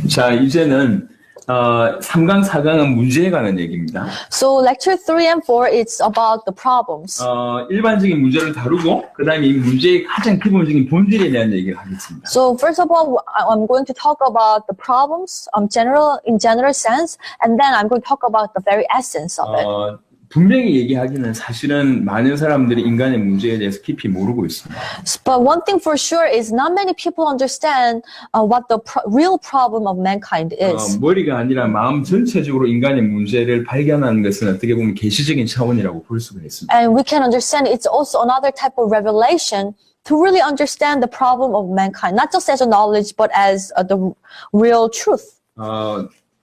자, 이제는 3강, 4강은 문제에 관한 얘기입니다. So lecture 3 and 4, it's about the problems. 일반적인 문제를 다루고 그 다음에 이 문제의 가장 기본적인 본질에 대한 얘기를 하겠습니다. So first of all, I'm going to talk about the problems in general sense, and then I'm going to talk about the very essence of it. 분명히 얘기하기는 사실은 많은 사람들이 인간의 문제에 대해서 깊이 모르고 있습니다. But one thing for sure is not many people understand what the real problem of mankind is. 머리가 아니라 마음 전체적으로 인간의 문제를 발견하는 것은 어떻게 보면 계시적인 차원이라고 볼 수가 있습니다. And we can understand it's also another type of revelation to really understand the problem of mankind, not just as a knowledge, but as the real truth.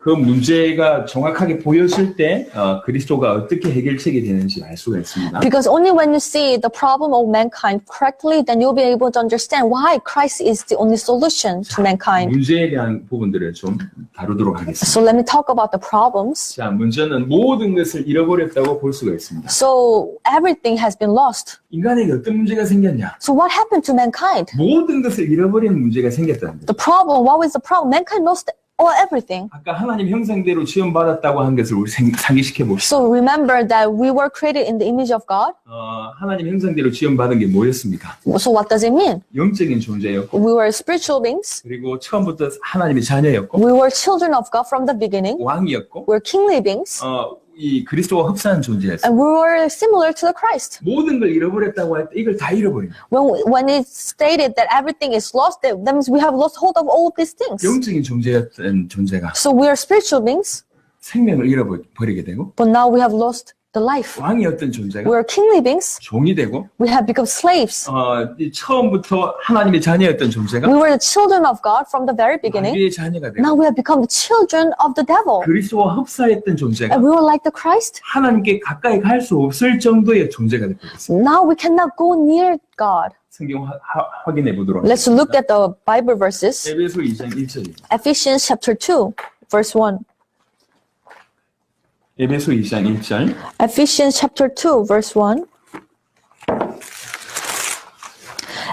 그 문제가 정확하게 보였을 때 그리스도가 어떻게 해결책이 되는지 알 수가 있습니다. Because only when you see the problem of mankind correctly, then you'll be able to understand why Christ is the only solution to mankind. 문제에 대한 부분들을 좀 다루도록 하겠습니다. So let me talk about the problems. 자, 문제는 모든 것을 잃어버렸다고 볼 수가 있습니다. So everything has been lost. 인간에게 어떤 문제가 생겼냐? So what happened to mankind? 모든 것을 잃어버리는 문제가 생겼다는 거죠. The problem, what was the problem? Mankind lost everything. 아까 하나님 형상대로 지음받았다고 한 것을 우리 상기시켜 봅시다. So remember that we were created in the image of God. 하나님 형상대로 지음받은 게 뭐였습니까? So what does it mean? 영적인 존재였고, We were spiritual beings. 그리고 처음부터 하나님의 자녀였고, We were children of God from the beginning. 왕이었고, We were kingly beings. 이 그리스도와 흡사한 존재였어요. And we were similar to the Christ. 모든 걸 잃어버렸다고 할 때 이걸 다 잃어버린 거예요. When it's stated that everything is lost, that means we have lost hold of all of these things. 영적인 존재였던 존재가 So we are spiritual beings, 생명을 잃어버리게 되고, but now we have lost the life. 왕이었던 존재가 We are kingly beings. 종이 되고, We have become slaves. 이 처음부터 하나님의 자녀였던 존재가 We were the children of God from the very beginning. 마귀의 자녀가 되고, Now we have become the children of the devil. 그리스도와 흡사했던 존재가 And we were like the Christ. 하나님께 가까이 갈 수 없을 정도의 존재가 되고 있습니다. Now we cannot go near God. 성경 확인해 보도록 Let's 하겠습니다. look at the Bible verses. 에베소 2장 1절입니다. Ephesians chapter 2, verse 1. 에베소 2장 1절. Ephesians chapter 2, verse 1.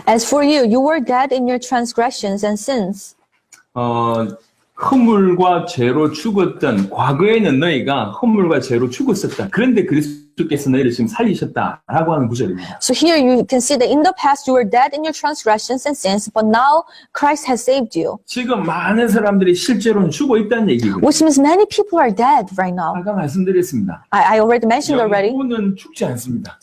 As for you, you were dead in your transgressions and sins. 허물과 죄로 죽었던 과거에는 너희가 허물과 죄로 죽었었다. 그런데 그리스도께서 너희를 지금 살리셨다라고 하는 구절입니다. So here you can see that in the past you were dead in your transgressions and sins, but now Christ has saved you. 지금 많은 사람들이 실제로는 죽어 있다는 얘기거든요. Which means many people are dead right now. 아까 말씀드렸습니다. I already mentioned already. 영혼은 죽지 않습니다.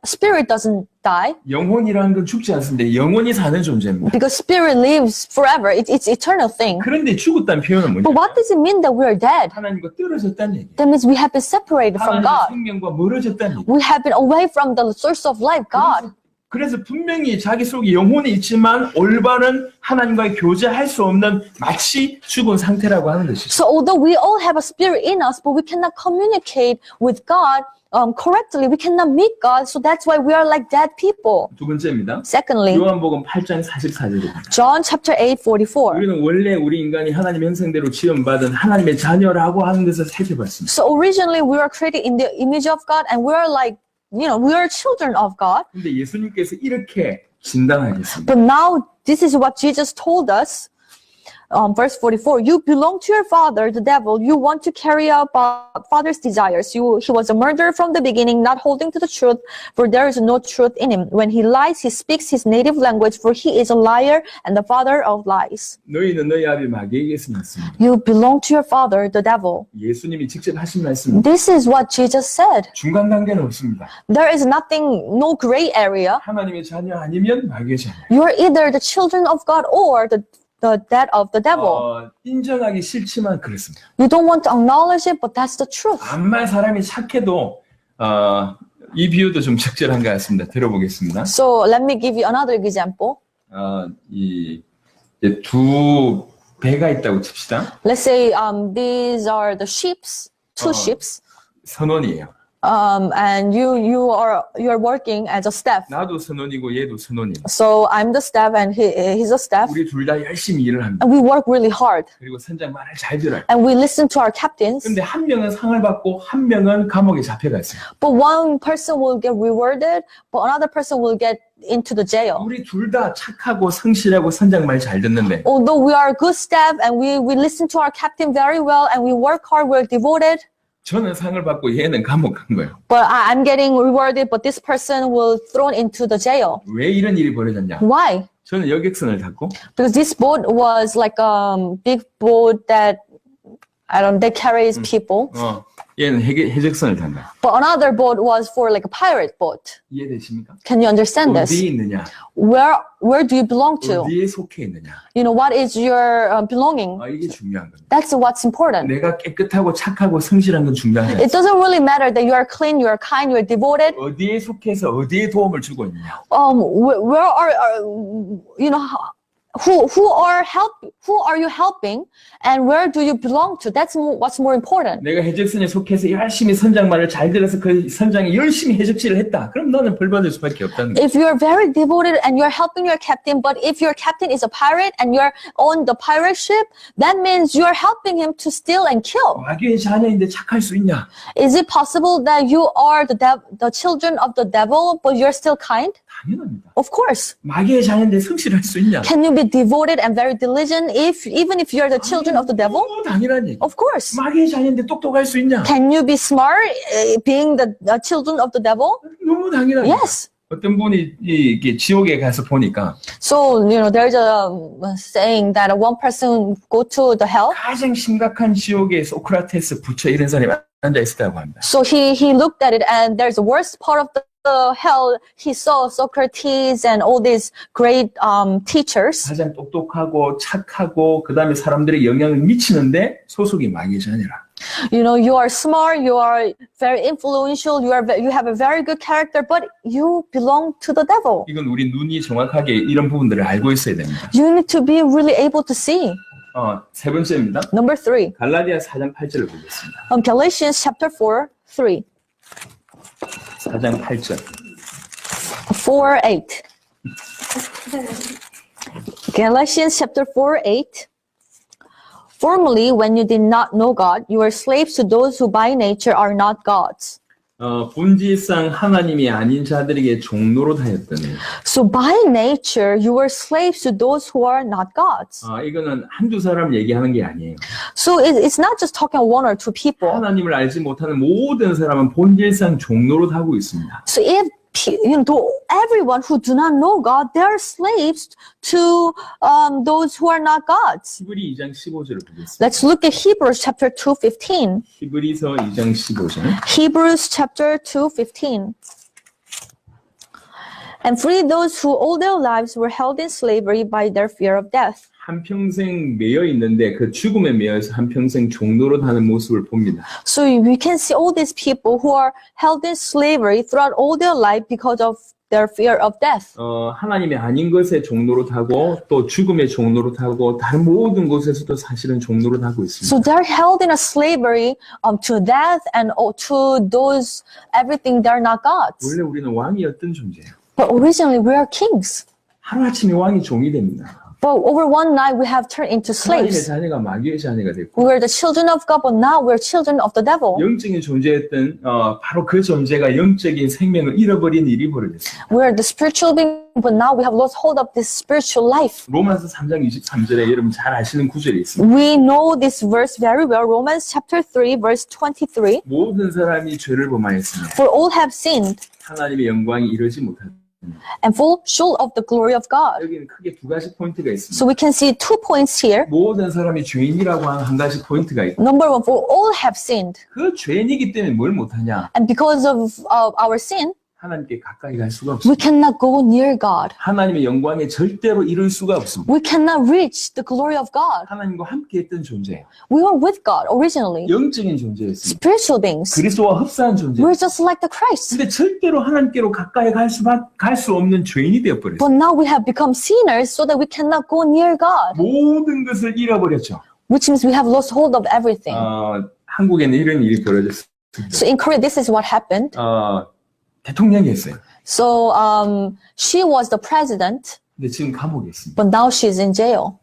Spirit doesn't die 영혼이라는 건 죽지 않습니다. 영혼이 사는 존재입니다. because spirit lives forever. It's eternal thing. 그런데 죽었다는 표현은 뭐냐? But what does it mean that we are dead? 하나님과 떨어졌다는 얘기예요. That means we have been separated from 하나님의 God. 생명과 멀어졌다는 얘기예요. We have been away from the source of life, God. 그래서 분명히 자기 속에 영혼이 있지만 올바른 하나님과의 교제할 수 없는 마치 죽은 상태라고 하는 것이죠. So although we all have a spirit in us, but we cannot communicate with God correctly, we cannot meet God, so that's why we are like dead people. 두 번째입니다. Secondly, 요한복음 8장 44절입니다. John chapter 8, 44. 우리는 원래 우리 인간이 하나님 형상대로 지음받은 하나님의 자녀라고 하는 것을 살펴봤습니다. So originally we were created in the image of God, and we are like, we are children of God. 근데 예수님께서 이렇게 진단하셨습니다. But now this is what Jesus told us. Verse 44, you belong to your father, the devil. You want to carry out father's desires. He was a murderer from the beginning, not holding to the truth, for there is no truth in him. When he lies, he speaks his native language, for he is a liar and the father of lies. 너희는 너희 아비 마귀에게서 났습니다. You belong to your father, the devil. 예수님이 직접 하신 말씀입니다. This is what Jesus said. 중간 단계는 없습니다. There is nothing, no gray area. 하나님의 자녀 아니면 마귀의 자녀. You are either the children of God or the dead of the devil. 인정하기 싫지만 그렇습니다. You don't want to acknowledge it, but that's the truth. 암만 사람이 착해도 이 비유도 좀 적절한 것 같습니다. 들어보겠습니다. So let me give you another example. 이제 두 배가 있다고 칩시다. Let's say these are the ships, two ships, 선원이에요. and you're working as a staff. 나도 선원이고 얘도 선원이에요. So I'm the staff and he's a staff, 우리 둘 다 열심히 일을 합니다. and we work really hard, 그리고 선장 말을 잘 들어요. and we listen to our captains. 근데 한 명은 상을 받고 한 명은 감옥에 잡혀가 있어요. But one person will get rewarded, but another person will get into the jail. 우리 둘 다 착하고 성실하고 선장 말 잘 듣는데 Although we are good staff and we listen to our captain very well and we work hard, we're devoted, 저는 상을 받고 얘는 감옥 간 거예요. but I'm getting rewarded, but this person will thrown into the jail. 왜 이런 일이 벌어졌냐? Why? 저는 여객선을 탔고 Because this boat was like a big boat that, that carries people. 얘는 해적선을 탄다. But another boat was for like a pirate boat. 이해되십니까? Can you understand this? 어디에 있느냐? Where do you belong to? 어디에 속해 있느냐? You know, what is your belonging? 이게 중요한 겁니다. That's what's important. 내가 깨끗하고 착하고 성실한 건 중요하지 It 않습니다. doesn't really matter that you are clean, you are kind, you are devoted. 어디에 속해서 어디에 도움을 주고 있느냐? Where are you know, who are you helping, and where do you belong to? That's what's more important. 내가 해적선에 속해서 열심히 선장 말을 잘 들어서 그 선장이 열심히 해적질을 했다. 그럼 너는 벌 받을 수밖에 없다는 거예요. If you're very devoted and you're helping your captain, but if your captain is a pirate and you're on the pirate ship, that means you're helping him to steal and kill. 마귀의 자녀인데 착할 수 있냐? Is it possible that you are the children of the devil, but you're still kind? 당연합니다. Of course. 마귀의 자녀인데 성실할 수 있냐? Can you be devoted and very diligent even if you're the children of the devil? 너무 당연한 얘기. Of course. 마귀의 자녀인데 똑똑할 수 있냐? Can you be smart being the children of the devil? 너무 당연한 Yes. 어떤 분이 이게 지옥에 가서 보니까 So, you know, there's a saying that one person go to the hell. 가장 심각한 지옥에 소크라테스, 부처 이런 사람이 앉아 있었다고 합니다. So he looked at it and there's the worst part of the hell. He saw Socrates and all these great teachers. 가장 똑똑하고 착하고 그 다음에 사람들의 영향을 미치는데 소속이 마귀의 자녀라. You know, you are smart, you are very influential, you have a very good character, but you belong to the devil. 이건 우리 눈이 정확하게 이런 부분들을 알고 있어야 됩니다. You need to be really able to see. 세 번째입니다. Number 3. 갈라디아 4장 8절을 보겠습니다. Galatians chapter 4, 3. 4장 8절. 4, 8. Galatians chapter 4, 8. Formerly, when you did not know God, you were slaves to those who by nature are not gods. 본질상 하나님이 아닌 자들에게 종노릇 하였더니. So by nature, you were slaves to those who are not gods. 이거는 한두 사람 얘기하는 게 아니에요. So it's not just talking one or two people. 하나님을 알지 못하는 모든 사람은 본질상 종노릇 하고 있습니다. So if to everyone who do not know God, they are slaves to those who are not gods. 히브리 2장 15절을 보겠습니다. Let's look at Hebrews chapter 2:15. 히브리서 2장 15절. Hebrews chapter 2:15. And free those who all their lives were held in slavery by their fear of death. 한평생 매여 있는데 그 죽음에 매여서 한평생 종노릇 하는 모습을 봅니다. So we can see all these people who are held in slavery throughout all their life because of their fear of death. 하나님이 아닌 것에 종노릇하고 또 죽음에 종노릇하고 다른 모든 곳에서도 사실은 종노릇하고 있습니다. So they're held in a slavery to death and to those everything they're not gods. 원래 우리는 왕이었던 존재예요. But originally we are kings. 하루아침에 왕이 종이 됩니다. But over one night we have turned into 하나님의 slaves. 자녀가 마귀의 자녀가 됐고 We were the children of God, but now we're children of the devil. 영적인 존재였던 바로 그 존재가 영적인 생명을 잃어버린 일이 벌어졌습니다. We are the spiritual being, but now we have lost hold of this spiritual life. 로마서 3장 23절에 여러분 잘 아시는 구절이 있습니다. We know this verse very well. Romans chapter 3, verse 23. 모든 사람이 죄를 범하였으며 For all have sinned 하나님의 영광이 이르지 못하다. and fall short of the glory of God. 여기는 크게 두 가지 포인트가 있습니다. So we can see 2 points here. 모든 사람이 죄인이라고 하는 한 가지 포인트가 있고 Number 1, for all have sinned. 그 죄인이기 때문에 뭘 못하냐? And because of our sin, 하나님께 가까이 갈 수가 we 없습니다. cannot go near God. 하나님의 영광에 절대로 이룰 수가 없습니다. We cannot reach the glory of God. 하나님과 함께 했던 존재예요. We were with God originally. 영적인 존재였습니다. Spiritual beings. 그리스도와 흡사한 존재. We're just like the Christ. 근데 절대로 하나님께로 가까이 갈 수 없는 죄인이 되어버렸어요. But now we have become sinners so that we cannot go near God. 모든 것을 잃어버렸죠. Which means we have lost hold of everything. 한국에는 이런 일이 벌어졌습니다. So in Korea, this is what happened. 대통령이 했어요. So she was the president, 근데 지금 감옥에 있습니다. but now she's in jail.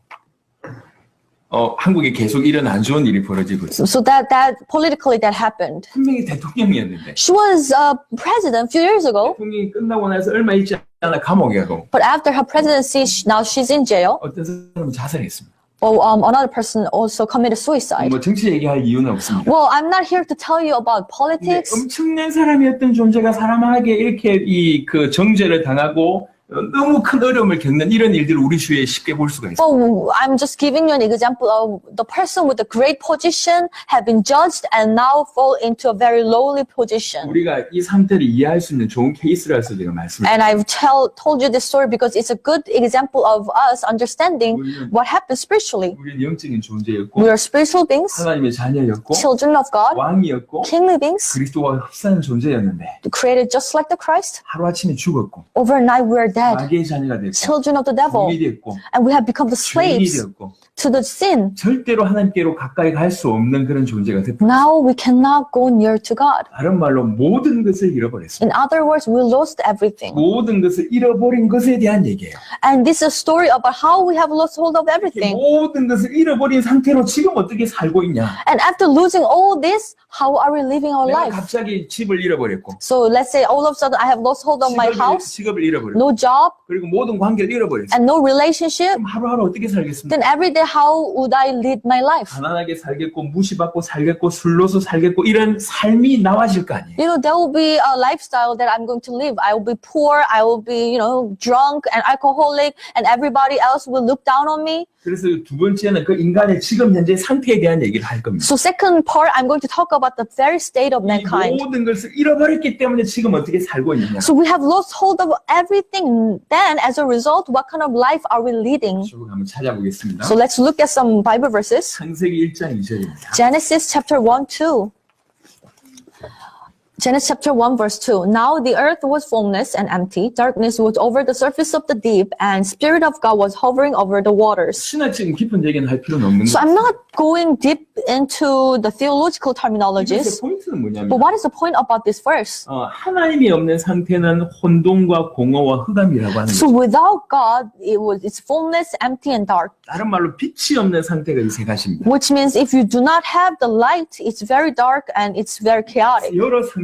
한국에 계속 이런 안 좋은 일이 벌어지고 있어요. So that politically that happened. 분명히 대통령이었는데 She was president a few years ago, 대통령이 끝나고 나서 얼마 있지 하나 감옥에 가고 But after her presidency, now she's in jail. 어떤 사람은 자살했습니다. Well, another person also committed suicide. 뭐 정치 얘기할 이유는 없습니다. Well, I'm not here to tell you about 근데 politics. 엄청난 사람이었던 존재가 사람에게 이렇게 그 정죄를 당하고 너무 큰 어려움을 겪는 이런 일들을 우리 주위에 쉽게 볼 수가 있어요. Well, I'm just giving you an example of the person with a great position have been judged and now fall into a very lowly position. 우리가 이 상태를 이해할 수 있는 좋은 케이스라서 제가 말씀을 And I've told you this story because it's a good example of us understanding what happened spiritually. 우리는 영적인 존재였고 We are spiritual beings, 하나님의 자녀였고 children of God, 왕이었고 kingly beings, 그리스도와 흡사한 존재였는데 created just like the Christ. 하루아침에 죽었고 Overnight we are dead, 마귀의 자녀가 됐고 children of the devil, 종이 됐고 and we have become the 죄인이 slaves 되었고 to the sin. 절대로 하나님께로 가까이 갈 수 없는 그런 존재가 됐고 Now we cannot go near to God. 다른 말로 모든 것을 잃어버렸습니다. In other words, we lost everything. 모든 것을 잃어버린 것에 대한 얘기예요. And this is a story about how we have lost hold of everything. 모든 것을 잃어버린 상태로 지금 어떻게 살고 있냐. And after losing all this, how are we living our 내가 life? 갑자기 집을 잃어버렸고 So let's say all of a sudden I have lost hold of my house, 직업을 잃어버렸고 no job, 그리고 모든 관계를 잃어버렸어요. and no relationship. 그럼 하루하루 어떻게 살겠습니까? Then every day, how would I lead my life? 가난하게 살겠고 무시받고 살겠고 술로서 살겠고 이런 삶이 나와질 거 아니에요. You know, there will be a lifestyle that I'm going to live. I will be poor, I will be, drunk and alcoholic, and everybody else will look down on me. 그래서 두 번째는 그 인간의 지금 현재 상태에 대한 얘기를 할 겁니다. So second part, I'm going to talk about the very state of 이 mankind. 모든 것을 잃어버렸기 때문에 지금 어떻게 살고 있느냐. So we have lost hold of everything. Then, as a result, what kind of life are we leading? 쭉 한번 찾아보겠습니다. So let's look at some Bible verses. 창세기 1장 2절입니다. Genesis chapter 1, 2. Genesis chapter 1 verse 2. Now the earth was formless and empty. Darkness was over the surface of the deep, and Spirit of God was hovering over the waters. 신학적인 깊은 얘기는 할 필요는 없는 So 거예요. I'm not going deep into the theological 이것의 terminologies. 포인트는 뭐냐면 But what is the point about this verse? 하나님이 없는 상태는 혼돈과 공허와 흑암이라고 하는 So 거죠. without God, it's formless, empty, and dark. 다른 말로 빛이 없는 상태가 이 세 가지입니다. Which means if you do not have the light, it's very dark and it's very chaotic.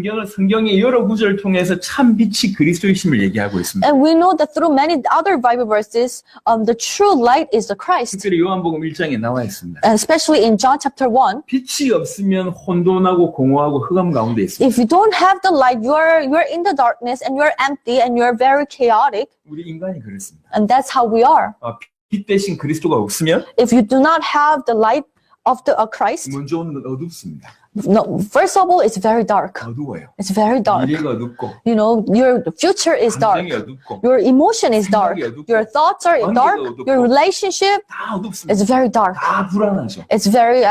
여러 성경의 여러 구절을 통해서 참 빛이 그리스도이심을 얘기하고 있습니다. And we know that through many other Bible verses, the true light is the Christ. 특별히 요한복음 1장에 나와 있습니다. Especially in John chapter 1. 빛이 없으면 혼돈하고 공허하고 흑암 가운데 있습니다. If you don't have the light, you're in the darkness and you're empty and you're very chaotic. 우리 인간이 그렇습니다. And that's how we are. 빛 대신 그리스도가 없으면 If you do not have the light of the Christ, 먼저 오는 건 어둡습니다. no, first of all, it's very dark. 어두워요. It's very dark. 미래가 어둡고 Your future is dark. 감정이 어둡고 Your emotion is dark. 생각이 어둡고, Your thoughts are 관계도 dark. 어둡고, Your relationship 다 어둡습니다. is very dark. 다 불안하죠. It's very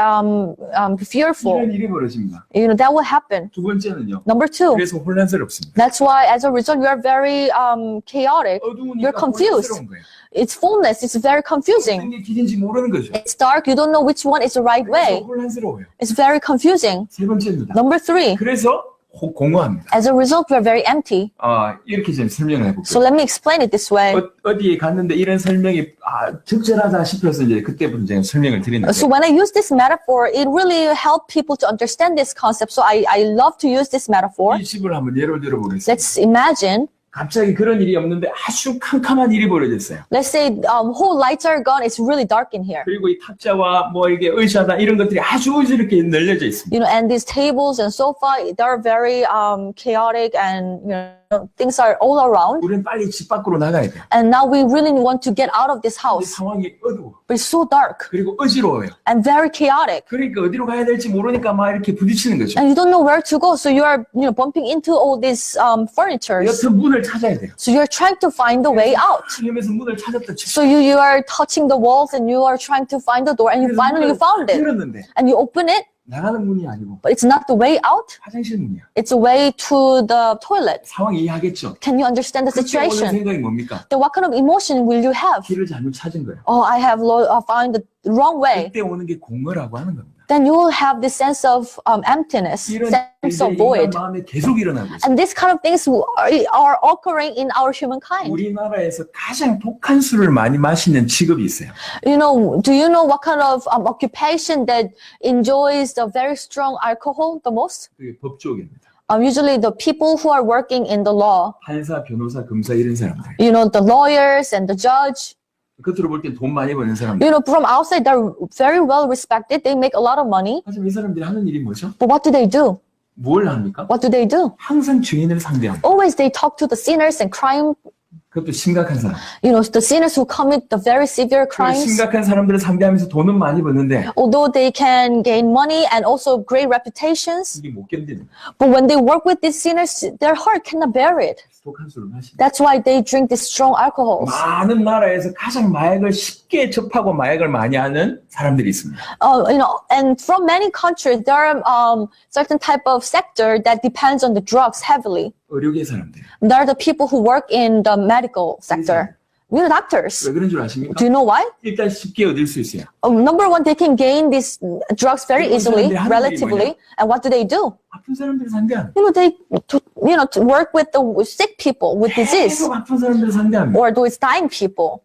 fearful. 이런 일이 벌어집니다. That will happen. 두 번째는요. Number two, 그래서 혼란스럽습니다. that's why as a result you are very chaotic. 어두우니까 You're confused. 혼란스러운 거예요. It's fullness. It's very confusing. 어떤 게 길인지 모르는 거죠. It's dark. You don't know which one is the right 그래서 way. 혼란스러워요. It's very confusing. 세 번째입니다. Number three, 그래서 공허합니다. as a result, we are very empty. 이렇게 좀 설명을 해볼게요. So let me explain it this way. 어디에 갔는데 이런 설명이 적절하다 싶어서 이제 그때부터 제가 설명을 드리는데 So when I use this metaphor, it really helped people to understand this concept. So I love to use this metaphor. 이 집을 한번 예를 들어보겠습니다. Let's imagine, 갑자기 그런 일이 없는데 아주 캄캄한 일이 벌어졌어요. let's say whole lights are gone. It's really dark in here. 그리고 이 탁자와 뭐 이게 의자다 이런 것들이 아주 어지럽게 널려져 있습니다. And these tables and sofa, they're very chaotic and things are all around. 우리는 빨리 집 밖으로 나가야 돼요. And now we really want to get out of this 이 house. 상황이 어두워. But it's so dark 그리고 어지러워요. and very chaotic. 그러니까 어디로 가야 될지 모르니까 막 이렇게 부딪히는 거죠. And you don't know where to go. So you are bumping into all these furnitures. 여튼 문을 찾아야 돼요. So you're trying to find the way out. 하면서 문을 찾았다 So you are touching the walls and you are trying to find the door and you finally found it. 열었는데 And you open it, 나가는 문이 아니고 but it's not the way out. 화장실 문이야. It's a way to the toilet. 상황 이해하겠죠? Can you understand the 그때 오는 situation? 생각이 뭡니까? Then what kind of emotion will you have? 길을 잘못 찾은 거예요. Oh, I have found the wrong way. 그때 오는 게 공허라고 하는 겁니다. Then you will have this sense of emptiness, 이런 sense 일들이 of void. 인간 마음에 계속 일어나고 있어요. And this kind of things are occurring in our humankind. 우리나라에서 가장 독한 술을 많이 마시는 직업이 있어요. Do you know what kind of occupation that enjoys the very strong alcohol the most? 그게 법조계입니다. Usually the people who are working in the law, 판사, 변호사, 검사 이런 사람들. you know, the lawyers and the judge, 겉으로 볼 땐 돈 많이 버는 사람들. you know, from outside, they're very well respected. They make a lot of money. 하지만 이 사람들이 하는 일이 뭐죠? But what do? 뭘 합니까? What do? 항상 죄인을 상대합니다. Always they talk to the sinners and crime, 그것도 심각한 사람. you know, the sinners who commit the very severe 그 crimes. 심각한 사람들을 상대하면서 돈은 많이 버는데 Although they can gain money and also great reputations, 이게 못 견디는 거예요. but when they work with these sinners, their heart cannot bear it. 독한 술을 마시는 That's why they drink these strong alcohols. 많은 나라에서 가장 마약을 쉽게 접하고 마약을 많이 하는 사람들이 있습니다. You know, and from many countries, there are certain type of sector that depends on the drugs heavily. 의료계 사람들. There are the people who work in the medical sector. You know, doctors. 왜 그런 줄 아십니까? Do you know why? 일단 쉽게 얻을 수 있어요. Number one, they can gain these drugs very easily, relatively. And what do? 아픈 사람들을 상대하는. You know, to work with the sick people with disease 계속 아픈 사람들을 상대합니다. or those dying people.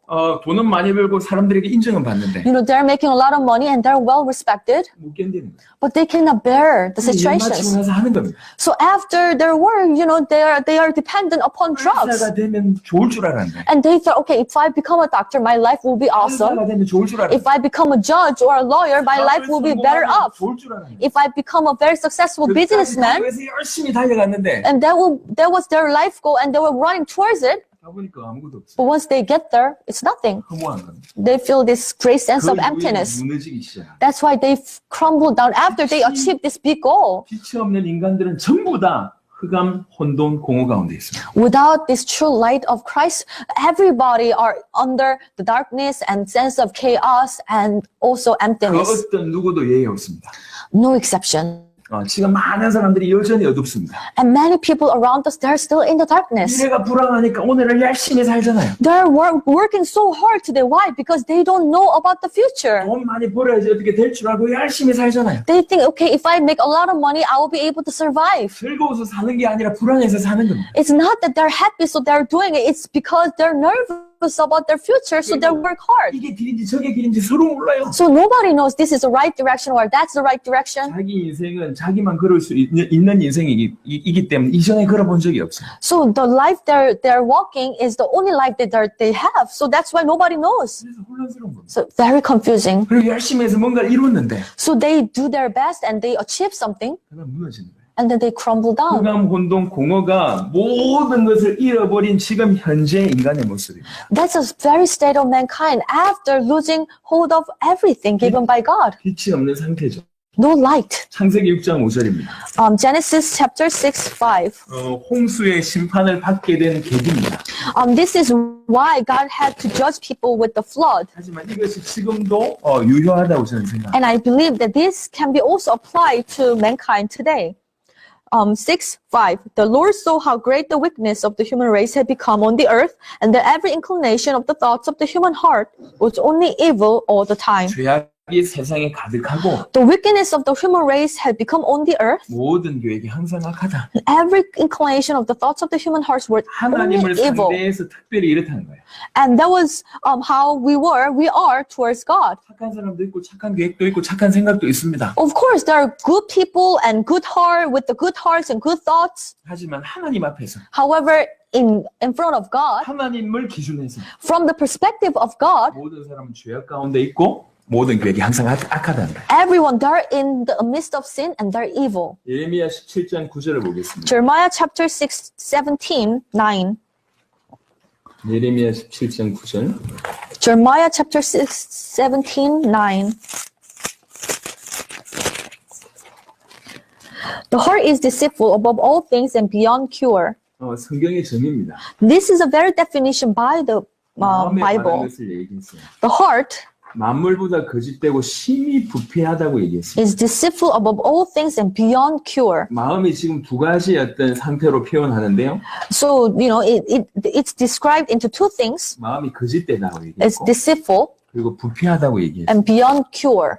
돈은 많이 벌고 사람들에게 인정은 받는데 You know, they're making a lot of money and they're well respected, 못 견디는 거예요. but they cannot bear the 일 마치고 situations. 나서 하는 겁니다. So after their work, you know, they are dependent upon drugs. 의사가 되면 좋을 줄 알았는데. And they thought, okay, if I become a doctor, my life will be awesome. 의사가 되면 좋을 줄 알았는데. If I become a judge or a lawyer, my life will be better off. 좋을 줄 알았는데. If I become a very successful businessman, 그래서 열심히 달려갔는데 and that was their life goal, and they were running towards it. 가보니까 아무것도 없어. But once they get there, it's nothing. 허무한 겁니다. They feel this great sense 그 of emptiness. 무너지기 시작. That's why they crumble down after they achieve this big goal. 빛이 없는 인간들은 전부 다 흑암, 혼돈, 공허 가운데 있습니다. Without this true light of Christ, everybody are under the darkness and sense of chaos and also 그 emptiness. 어떤 누구도 예외 없습니다. No exception. 지금 많은 사람들이 여전히 어둡습니다. And many people around us, they're still in the darkness. 미래가 불안하니까 오늘을 열심히 살잖아요. They're working so hard today. Why? Because they don't know about the future. 돈 많이 벌어야지 어떻게 될 줄 알고 열심히 살잖아요. They think, okay, if I make a lot of money, I will be able to survive. 즐거워서 사는 게 아니라 불안해서 사는 겁니다. It's not that they're happy, so they're doing it. It's because they're nervous about their future, so they work hard. 이게 길인지 저게 길인지 서로 몰라요. So nobody knows this is the right direction or that's the right direction. 자기 인생은 자기만 걸을 수 있는 인생이기 때문에 이전에 걸어본 적이 없어요. So the life they're walking is the only life that they have. So that's why nobody knows. 그래서 혼란스러운 겁니다. So very confusing. 그리고 열심히 해서 뭔가를 이뤘는데 So they do their best and they achieve something, 그냥 무너지는 거예요. and then they crumble down. 흑암, 혼돈, 공허가 모든 것을 잃어버린 지금 현재 인간의 모습입니다. That's a very state of mankind after losing hold of everything given by God. 빛이 없는 상태죠. No light. 창세기 6장 5절입니다. Genesis chapter 6, 5. 홍수의 심판을 받게 된 계기입니다. This is why God had to judge people with the flood. 하지만 이것이 지금도 유효하다고 저는 생각합니다. And I believe that this can be also applied to mankind today. 6, 5. The Lord saw how great the wickedness of the human race had become on the earth, and that every inclination of the thoughts of the human heart was only evil all the time. 죄악이 세상에 가득하고 The wickedness of the human race had become on the earth. 모든 계획이 항상 악하다. Every inclination of the thoughts of the human hearts were only 하나님을 evil. 상대해서 특별히 이렇다는 거예요. And that was how we are towards God. 착한 사람도 있고 착한 계획도 있고 착한 생각도 있습니다. Of course, there are good people and good heart with the good hearts and good thoughts. 하지만 하나님 앞에서 However, in front of God, 하나님을 기준해서 from the perspective of God, 모든 사람은 죄악 가운데 있고 모든 계획이 항상 악하다는 거예요. everyone, they're in the midst of sin and they're evil. 예레미야 17장 9절을 보겠습니다. Jeremiah chapter 6, 17, 9. 예레미야 17장 9절. Jeremiah chapter 6, 17, 9. The heart is deceitful above all things and beyond cure. 성경의 정의입니다. This is a very definition by the 마음에 관한 Bible. 것을 얘기했어요. The heart 만물보다 거짓되고 심히 부패하다고 얘기했습니다. is deceitful above all things and beyond cure. 마음이 지금 두 가지 어떤 상태로 표현하는데요. So, you know, it's described into two things. 마음이 거짓되다고 It's 얘기했고 deceitful 그리고 부패하다고 얘기했어요. and beyond cure.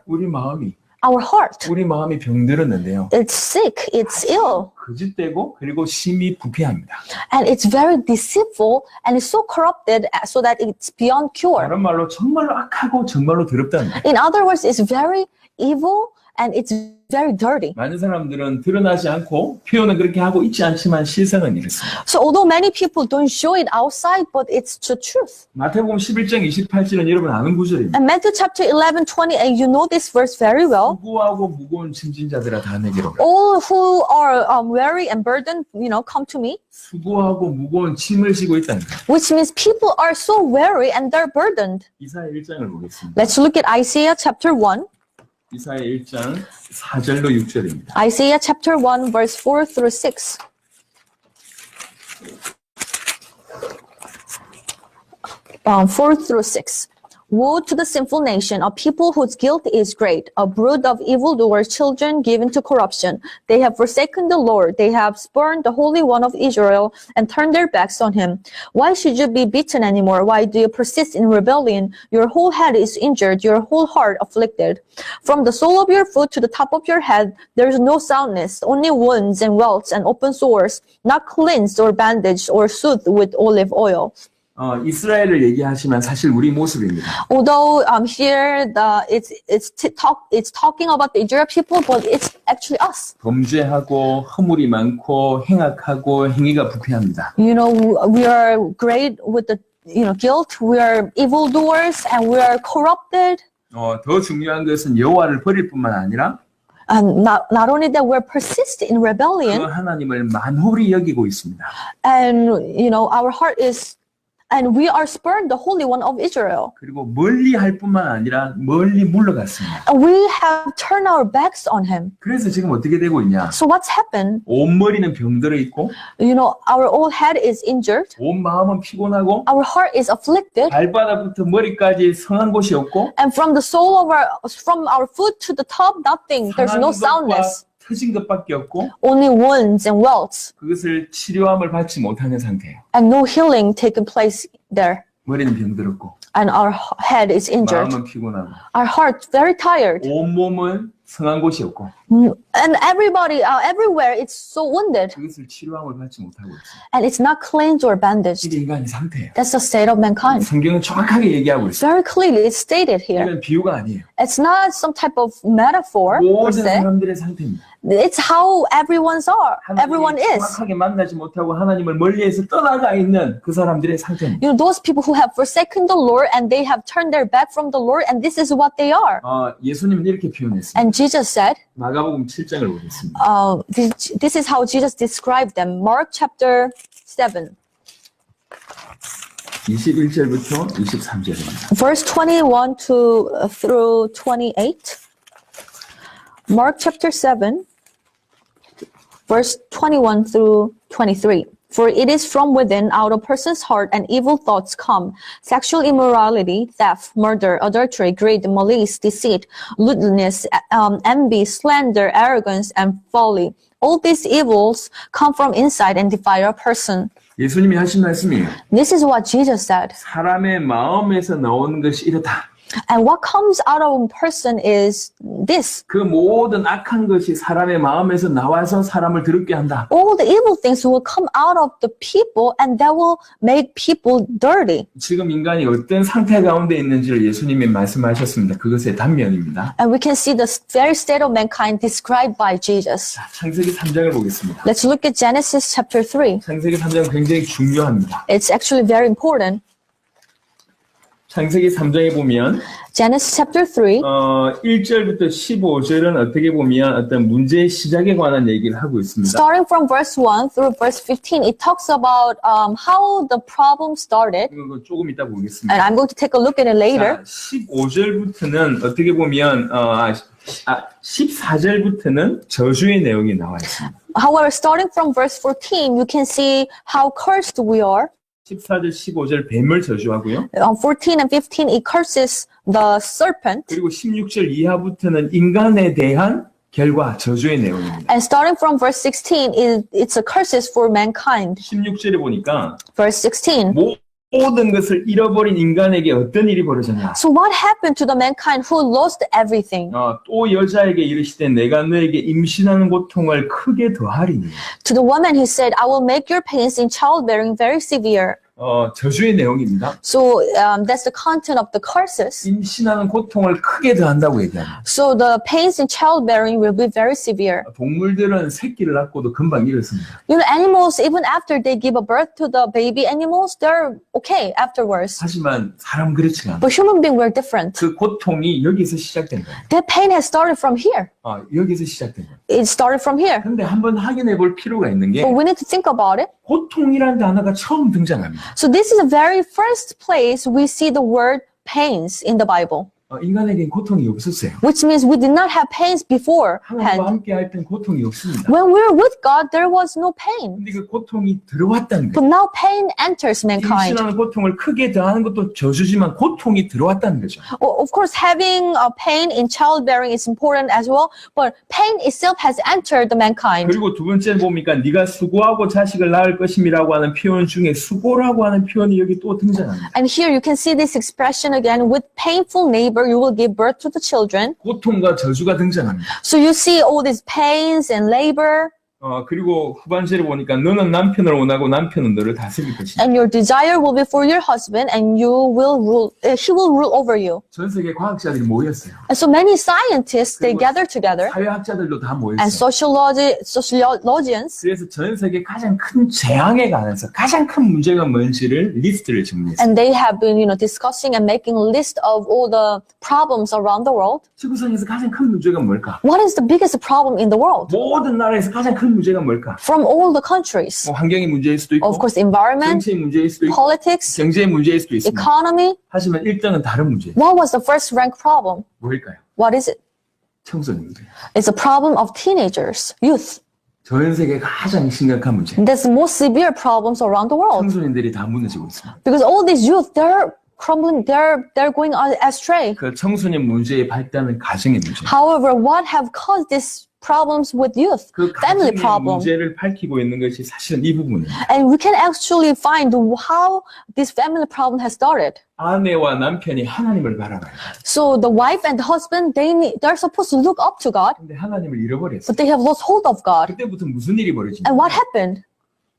우리 마음이 병들었는데요. It's sick, it's ill, 거짓되고 그리고 심히 부패합니다. and it's very deceitful and it's so corrupted so that it's beyond cure. 다른 말로 정말로 악하고 정말로 더럽다는 거예요. In other words, it's very evil and it's very dirty. 많은 사람들은 드러나지 않고 표현은 그렇게 하고 있지 않지만 실상은 이렇습니다. So although many people don't show it outside, but it's the truth. 마태복음 11장 28절은 여러분 아는 구절입니다. And Matthew chapter 11:28, you know this verse very well. 수고하고 무거운 짐진 자들아 다 내게로 오라. All who are weary and burdened, come to me. 수고하고 무거운 짐을 지고 있다는 거예요. Which means people are so weary and they're burdened. 이사야 1장을 보겠습니다. Let's look at Isaiah chapter 1. 이사야 1장 4절로 6절입니다. Isaiah chapter 1 verse 4 through 6. 4 through 6. Woe to the sinful nation, a people whose guilt is great, a brood of evildoers, children given to corruption. They have forsaken the Lord. They have spurned the Holy One of Israel and turned their backs on him. Why should you be beaten anymore? Why do you persist in rebellion? Your whole head is injured, your whole heart afflicted. From the sole of your foot to the top of your head, there is no soundness, only wounds and welts and open sores, not cleansed or bandaged or soothed with olive oil. 이스라엘을 얘기하시면 사실 우리 모습입니다. Although here it's talking about the Israel people, but it's actually us. 범죄하고 허물이 많고 행악하고 행위가 부패합니다. We are great with the guilt. We are evildoers and we are corrupted. 더 중요한 것은 여호와를 버릴 뿐만 아니라 And not only that, we're persistent in 그 rebellion, 하나님을 만홀히 여기고 있습니다. and our heart is. And we are spurned the Holy One of Israel. 그리고 멀리 할 뿐만 아니라 멀리 물러갔습니다. And we have turned our backs on him. 그래서 지금 어떻게 되고 있냐? So what's happened? 온 머리는 병들어 있고 Our whole head is injured. 온 마음은 피곤하고 Our heart is afflicted. 발바닥부터 머리까지 성한 곳이 없고 And from our foot to the top, nothing. There's no soundness. 터진 것밖에 없고 Only wounds and welts. 그것을 치료함을 받지 못하는 상태예요. And no healing taken place there. 머리는 병들었고 And our head is injured. 마음은 피곤하고 Our heart very tired. 온 몸은 성한 곳이 없고 And everybody, everywhere, it's so wounded. 그것을 치료함을 받지 못하고 있어요. And it's not cleansed or bandaged. 이게 인간의 상태예요. That's the state of mankind. 성경은 정확하게 얘기하고 있어요. Very clearly, it's stated here. 이건 비유가 아니에요. It's not some type of metaphor per 모든 se. 사람들의 상태입니다. It's how everyone 하나님을 is. 정확하게 만나지 못하고 하나님을 멀리해서 떠나가 있는 그 사람들의 상태입니다. Those people who have forsaken the Lord and they have turned their back from the Lord, and this is what they are. 예수님은 이렇게 표현했습니다. And Jesus said, 마가복음 7장을 보겠습니다. this is how Jesus described them. Mark chapter 7, 21절부터 23절입니다. verse 21 through 28. Mark chapter 7, verse 21 through 23. For it is from within, out of a person's heart, and evil thoughts come: sexual immorality, theft, murder, adultery, greed, malice, deceit, lewdness, envy, slander, arrogance, and folly. All these evils come from inside and defile a person. 예수님이 하신 말씀이에요. This is what Jesus said. 사람의 마음에서 나오는 것이 이렇다. And what comes out of a person is this. 그 모든 악한 것이 사람의 마음에서 나와서 사람을 더럽게 한다. All the evil things will come out of the people, and that will make people dirty. 지금 인간이 어떤 상태 가운데 있는지를 예수님이 말씀하셨습니다. 그것의 단면입니다. And we can see the very state of mankind described by Jesus. 창세기 3장을 보겠습니다. Let's look at Genesis chapter 3. 창세기 3장 굉장히 중요합니다. It's actually very important. 창세기 3장에 보면 Genesis chapter 3, 1절부터 15절은 어떻게 보면 어떤 문제의 시작에 관한 얘기를 하고 있습니다. starting from verse 1 through verse 15, it talks about how the problem started. 이거 조금 이따 보겠습니다. And I'm going to take a look at it later. 자, 15절부터는 어떻게 보면 14절부터는 저주의 내용이 나와 있습니다. However, starting from verse 14, you can see how cursed we are. 14절, 15절 뱀을 저주하고요. 14 and 15, it curses the serpent. 그리고 16절 이하부터는 인간에 대한 결과 저주의 내용입니다. And starting from verse 16, it's a curses for mankind. 16절에 보니까 Verse 16. 모든 것을 잃어버린 인간에게 어떤 일이 벌어졌냐? So what happened to the mankind who lost everything? 또 여자에게 이르시되 내가 너에게 임신하는 고통을 크게 더하리니. To the woman he said, I will make your pains in childbearing very severe. 저주의 내용입니다. So that's the content of the curses. 임신하는 고통을 크게 더한다고 얘기합니다. So the pains in childbearing will be very severe. 동물들은 새끼를 낳고도 금방 잃었습니다. You know, animals, even after they give a birth to the baby animals, they're okay afterwards. 하지만 사람 그렇지가 않아요. But human beings were different. 그 고통이 여기서 시작된 거예요. Their pain has started from here. 여기서 시작된 거예요. It started from here. 근데 한번 확인해 볼 필요가 있는 게 But we need to think about it. 고통이라는 단어가 처음 등장합니다. So this is the very first place we see the word pains in the Bible, 인간에겐 고통이 없었어요. which means we did not have pains beforehand. 하나님과 함께 할 땐 고통이 없습니다. When we were with God, there was no pain. 근데 그 고통이 들어왔다는 But 거예요. now pain enters mankind. 임신하는 고통을 크게 더하는 것도 저주지만 고통이 들어왔다는 거죠. Of course, having a pain in childbearing is important as well, but pain itself has entered the mankind. 그리고 두 번째 보니까 네가 수고하고 자식을 낳을 것임이라고 하는 표현 중에 수고라고 하는 표현이 여기 또 등장합니다. And here you can see this expression again, with painful labor you will give birth to the children. 고통과 저주가 등장합니다. So you see all these pains and labor, 그리고 후반절에 보니까 너는 남편을 원하고 남편은 너를 다스릴 것이다. and your desire will be for your husband, and he will rule over you. 전 세계 과학자들이 모였어요. And so many scientists, they 그리고 gather together, 사회학자들도 다 and 모였어요. sociologians, 그래서 전 세계 가장 큰 재앙에 관해서 가장 큰 문제가 뭔지를 리스트를 정리했어요. and they have been, discussing and making a list of all the problems around the world. 지구상에서 가장 큰 문제가 뭘까? What is the biggest problem in the world? 모든 나라에서 가장 큰 문제가 뭘까? From all the countries. 뭐 환경의 문제일 수도 있고 Of course, environment, 정치의 문제일 수도 있고 politics, 경제의 문제일 수도 있습니다. economy. 하지만 1등은 다른 문제예요. What was the first ranked problem? 뭘까요? What is it? 청소년들. It's a problem of teenagers, youth. 전 세계 가장 심각한 문제. That's the most severe problems around the world. 청소년들이 다 무너지고 있습니다. Because all these youth, they're crumbling, they're going astray. 그 청소년 문제의 발단은 가정의 문제. However, what have caused these problems with youth? 그 Family 가정의 problem. 문제를 밝히고 있는 것이 사실은 이 부분입니다. And we can actually find how this family problem has started. 아내와 남편이 하나님을 바라봐요. So the wife and the husband, they're supposed to look up to God, 근데 하나님을 잃어버렸어요. but they have lost hold of God. 그때부터 무슨 일이 벌어지냐? And what happened?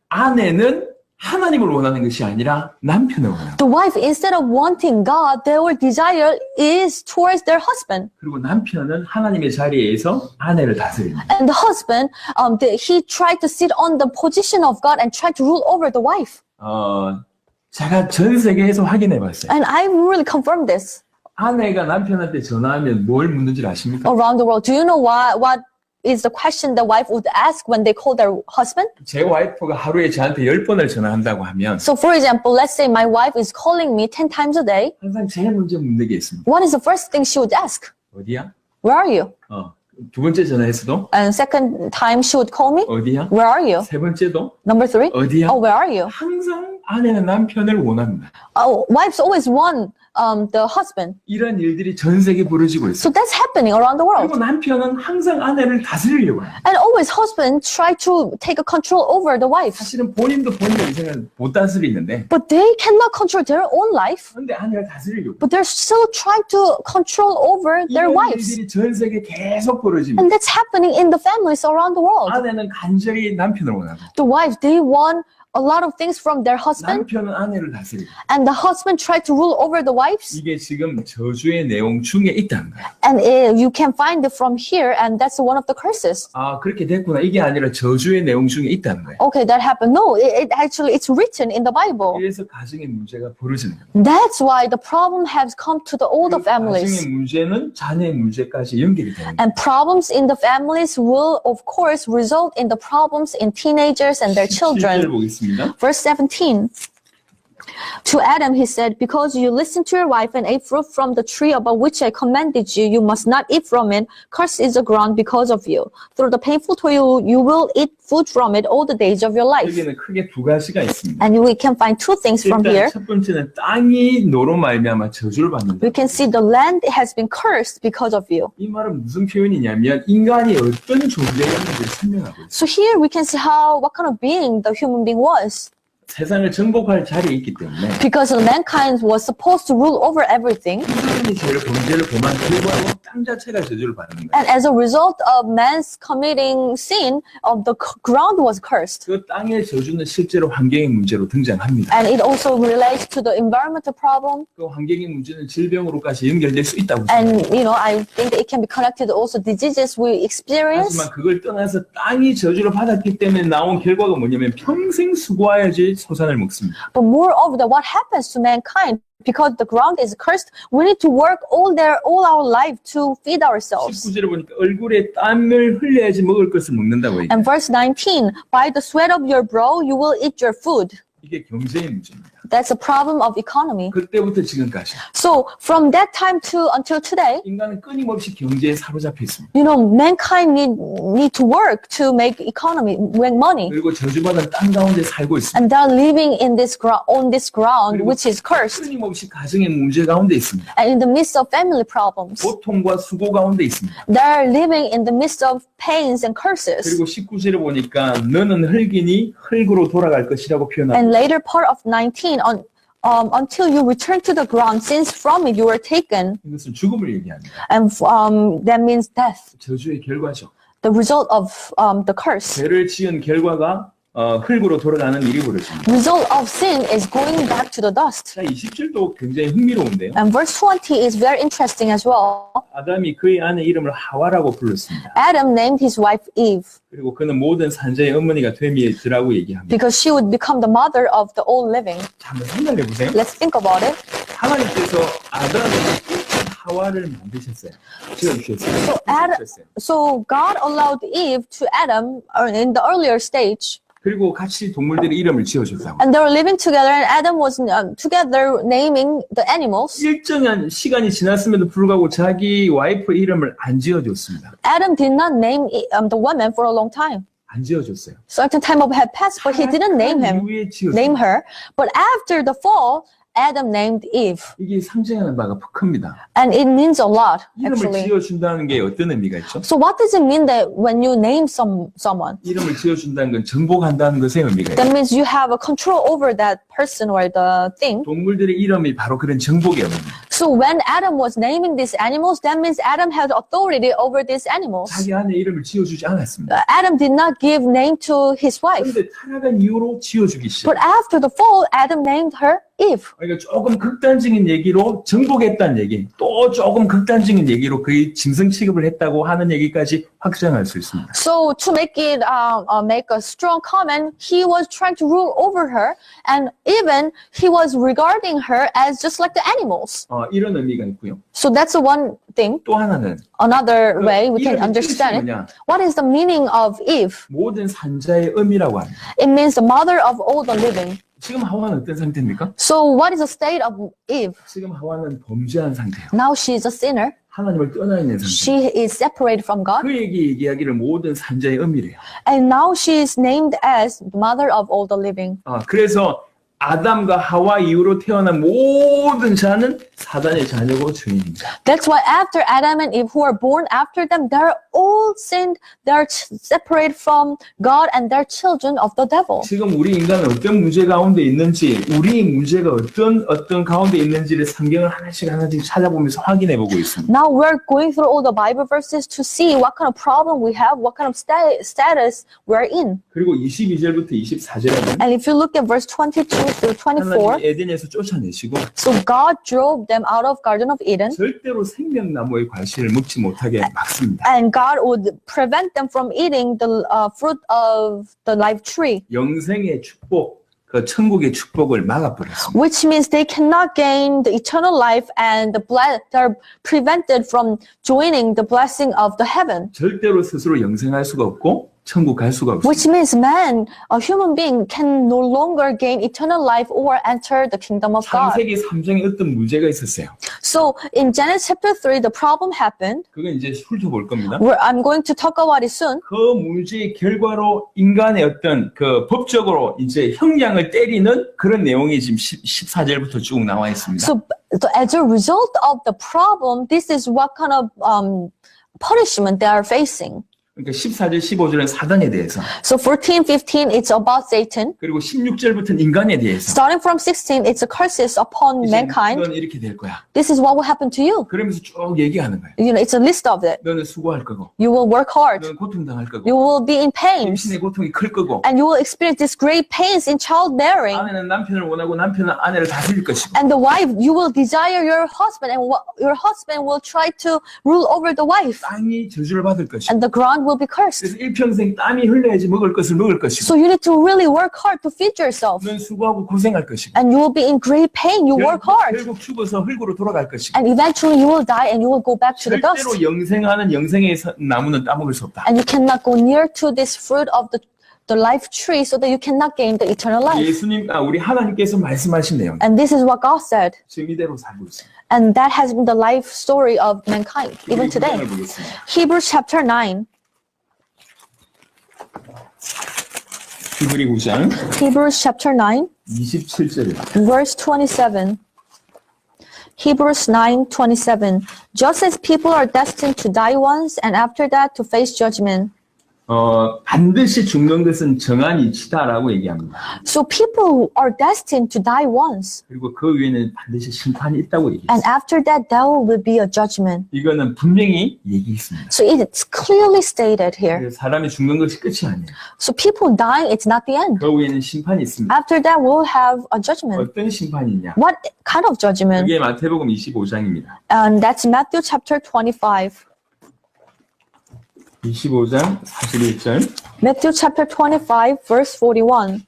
아내는 하나님을 원하는 것이 아니라 남편을 원하고, The wife, instead of wanting God, their desire is towards their husband. 그리고 남편은 하나님의 자리에서 아내를 다스립니다. And the husband, he tried to sit on the position of God and tried to rule over the wife. 제가 전 세계에서 확인해 봤어요. And I really confirmed this 아내가 남편한테 전화하면 뭘 묻는지 아십니까? around the world. Do you know what is the question the wife would ask when they call their husband? 제 와이프가 하루에 저한테 10번을 전화한다고 하면 So for example, let's say my wife is calling me 10 times a day. 항상 제일 먼저 묻는 게 있습니다. What is the first thing she would ask? 어디야? Where are you? 두 번째 전화했어도 And second time she would call me? 어디야? Where are you? 세 번째도 Number 3? 어디야? Oh, where are you? 항상 아내는 남편을 원합니다. Wives always want the husband. 이런 일들이 전 세계에 벌어지고 있어요. So that's happening around the world. 그리고 남편은 항상 아내를 다스리려고 해요. And always husbands try to take a control over the wife. 사실은 본인도 본인의 인생을 못 다스리는데 But they cannot control their own life. 그런데 아내를 다스리려고. But they're still trying to control over their 이런 wives. 일들이 전 세계에 계속 벌어집니다. And that's happening in the families around the world. 아내는 간절히 남편을 원하고 The wives, they want a lot of things from their husband. 남편은 아내를 다스리고. And the husband tried to rule over the wives. 이게 지금 저주의 내용 중에 있다는 거예요. And you can find it from here. And that's one of the curses. 그렇게 됐구나. 이게 아니라 저주의 내용 중에 있다는 거예요. Okay, that happened. No, it actually, it's written in the Bible. 그래서 가정의 문제가 벌어지는 거예요. That's why the problem has come to the older families. 가정의 문제는 자녀의 문제까지 연결이 되는 거예요. And problems in the families will, of course, result in the problems in teenagers and their 17절 children. 보겠습니다. Verse 17. To Adam he said, because you listened to your wife and ate fruit from the tree about which I commanded you, you must not eat from it. Cursed is the ground because of you. Through the painful toil you will eat food from it all the days of your life. 여기는 크게 두 가지가 있습니다. And we can find two things from 일단 here. 첫 번째는 땅이 너로 말미암아 저주를 받는다. We can see the land has been cursed because of you. 이 말은 무슨 표현이냐면 인간이 어떤 존재였는지를 설명하고 있어요. So here we can see what kind of being the human being was. 세상을 정복할 자리에 있기 때문에 because mankind was supposed to rule over everything. 인간이 죄를 범죄를 범한 결과로 땅 자체가 저주를 받는 거예요. And as a result of man's committing sin, the ground was cursed. 그 땅의 저주는 실제로 환경의 문제로 등장합니다. And it also relates to the environmental problem. 그 환경의 문제는 질병으로까지 연결될 수 있다고 And, 생각합니다. I think that it can be connected also diseases we experience. 하지만 그걸 떠나서 땅이 저주를 받았기 때문에 나온 결과가 뭐냐면 평생 수고해야지 소산을 먹습니다. But moreover, that what happens to mankind, because the ground is cursed, we need to work all our life to feed ourselves. 19절에 보니까 얼굴에 땀을 흘려야지 먹을 것을 먹는다고 얘기해요. And verse 19, by the sweat of your brow, you will eat your food. 이게 경제의 문제입니다. That's a problem of economy. 그때부터 지금까지 So from that time to until today, 인간은 끊임없이 경제에 사로잡혀 있습니다. mankind need to work to make economy, make money. 그리고 저주받은 땅 가운데 살고 있습니다. And they're living in this on this ground, which is cursed. 끊임없이 가정의 문제 가운데 있습니다. And in the midst of family problems, 고통과 수고 가운데 있습니다. they're living in the midst of pains and curses. 그리고 19절에 보니까 너는 흙이니 흙으로 돌아갈 것이라고 표현합니다. And later part of 19, until you return to the ground, since from it you were taken. 이것은 죽음을 얘기합니다. And that means death, 저주의 결과죠. the result of the curse. 죄를 지은 결과가 흙으로 돌아가는 일이 벌어집니다. Result of sin is going back to the dust. 자, 20절도 굉장히 흥미로운데요. And verse 20 is very interesting as well. 아담이 그의 아내 이름을 하와라고 불렀습니다. Adam named his wife Eve 그리고 그는 모든 산자의 어머니가 됨이라고 얘기합니다. because she would become the mother of the all living. 자, 한번 생각해 보세요. Let's think about it. 하나님께서 아담을 하와를 만드셨어요. 지어주셨어요. So God allowed Eve to Adam in the earlier stage. 그리고 같이 동물들의 이름을 지어줬다고. And they were living together, and Adam was together naming the animals. 일정한 시간이 지났음에도 불구하고 자기 와이프 이름을 안 지어줬습니다. Adam did not name the woman for a long time. 안 지어줬어요. Certain time had passed, but he didn't name 이후에 지어줬어요. name her. But after the fall, Adam named Eve, 이게 상징하는 바가 큽니다. and it means a lot 이름을 actually. 지어준다는 게 어떤 의미가 있죠? So what does it mean that when you name someone? 이름을 지어준다는 건 정복한다는 것의 의미가 That 있죠. means you have a control over that person or the thing. 동물들의 이름이 바로 그런 정복의 의미입니다. So when Adam was naming these animals, that means Adam had authority over these animals. 자기 아내 이름을 지어주지 않았습니다. Adam did not give name to his wife. 그런데 타락한 이후로 지어주기 시작. But after the fall, Adam named her Eve. 그러니까 조금 극단적인 얘기로 정복했다는 얘기, 또 조금 극단적인 얘기로 그의 짐승 취급을 했다고 하는 얘기까지 확장할 수 있습니다. So to make it make a strong comment, he was trying to rule over her, and even he was regarding her as just like the animals. 이런 의미가 있고요. So that's the one thing. 또 하나는 Another way we can 이름의 뜻이 understand it. 뭐냐? What is the meaning of Eve? 모든 산자의 의미라고 합니다. It means the mother of all the living. 지금 하와는 어떤 상태입니까? So what is the state of Eve? 지금 하와는 범죄한 상태예요. Now she is a sinner. 하나님을 떠나 있는 상태. She is separated from God. 그에게 얘기하기를 모든 산자의 의미래요. And now she is named as the mother of all the living. 그래서 아담과 하와 이후로 태어난 모든 자는 사단의 자녀고 죄인입니다. That's why after Adam and Eve who are born after them, they're all sinned. They're separated from God and they're children of the devil. 지금 우리 인간은 어떤 문제 가운데 있는지, 우리 문제가 어떤 가운데 있는지를 성경을 하나씩 찾아보면서 확인해 보고 있습니다. Now we're going through all the Bible verses to see what kind of problem we have, what kind of status we're in. 그리고 22절부터 24절에는 And if you look at verse 22 through 24, 하나님이 에덴에서 쫓아내시고 so God drove them out of Garden of Eden, 절대로 생명나무의 과실을 먹지 못하게 막습니다. and God would prevent them from eating the fruit of the life tree, 영생의 축복, 그 천국의 축복을 막아버렸습니다. which means they cannot gain the eternal life and they're prevented from joining the blessing of the heaven. 절대로 스스로 영생할 수가 없고 천국 갈 수가 없습니다. Which means man, a human being, can no longer gain eternal life or enter the kingdom of God. 창세기 3장에 어떤 문제가 있었어요. So in Genesis chapter 3, the problem happened. 그건 이제 훑어볼 겁니다. Where I'm going to talk about it soon. 그 문제의 결과로 인간의 어떤 그 법적으로 이제 형량을 때리는 그런 내용이 지금 14절부터 쭉 나와 있습니다. So as a result of the problem, this is what kind of punishment they are facing. 그러니까 14절, 15절은 사단에 대해서. So 14, 15, it's about Satan. 그리고 16절부터는 인간에 대해서. Starting from 16, it's a curses upon 이제 mankind. 너는 이렇게 될 거야. This is what will happen to you. 그러면서 쭉 얘기하는 거예요. You know, it's a list of it. 너는 수고할 거고, You will work hard. 너는 고통당할 거고, You will be in pains. 임신의 고통이 클 거고, And you will experience this great pains in childbearing. 아내는 남편을 원하고 남편은 아내를 다스릴 것이고, And the wife, you will desire your husband, and your husband will try to rule over the wife. 땅이 저주를 받을 것이고, And the ground will be cursed. 그래서 일평생 땀이 흘러야지 먹을 것을 먹을 것이고, So you need to really work hard to feed yourself. 넌 수고하고 고생할 것이고, And you will be in great pain. You work hard. 결국 죽어서 흙으로 돌아갈 것이고, And eventually you will die and you will go back to the dust. 절대로 영생하는 영생의 나무는 따먹을 수 없다. And you cannot go near to this fruit of the life tree so that you cannot gain the eternal life. 우리 하나님께서 말씀하신 내용, And this is what God said. 지금 이대로 살고 있습니다. And that has been the life story of mankind, even 우리 구절을 today. 보겠습니다. Hebrews chapter 9. 히브리 9장 Hebrews chapter 9, 27절입니다. verse 27. Hebrews 9:27. Just as people are destined to die once and after that to face judgment. 반드시 죽는 것은 정한 이치다라고 얘기합니다. So people are destined to die once. 그리고 그 위에는 반드시 심판이 있다고 And 얘기했어요. after that, there will be a judgment. 이거는 분명히 얘기했습니다. So it's clearly stated here. 그래서 사람이 죽는 것이 끝이 아니에요. So people dying, it's not the end. 그 위에는 심판이 있습니다. After that, we'll have a judgment. 어떤 심판이냐? What kind of judgment? 그게 마태복음 25장입니다. And that's Matthew chapter 25. 25장 41절. Matthew chapter 25, verse 41.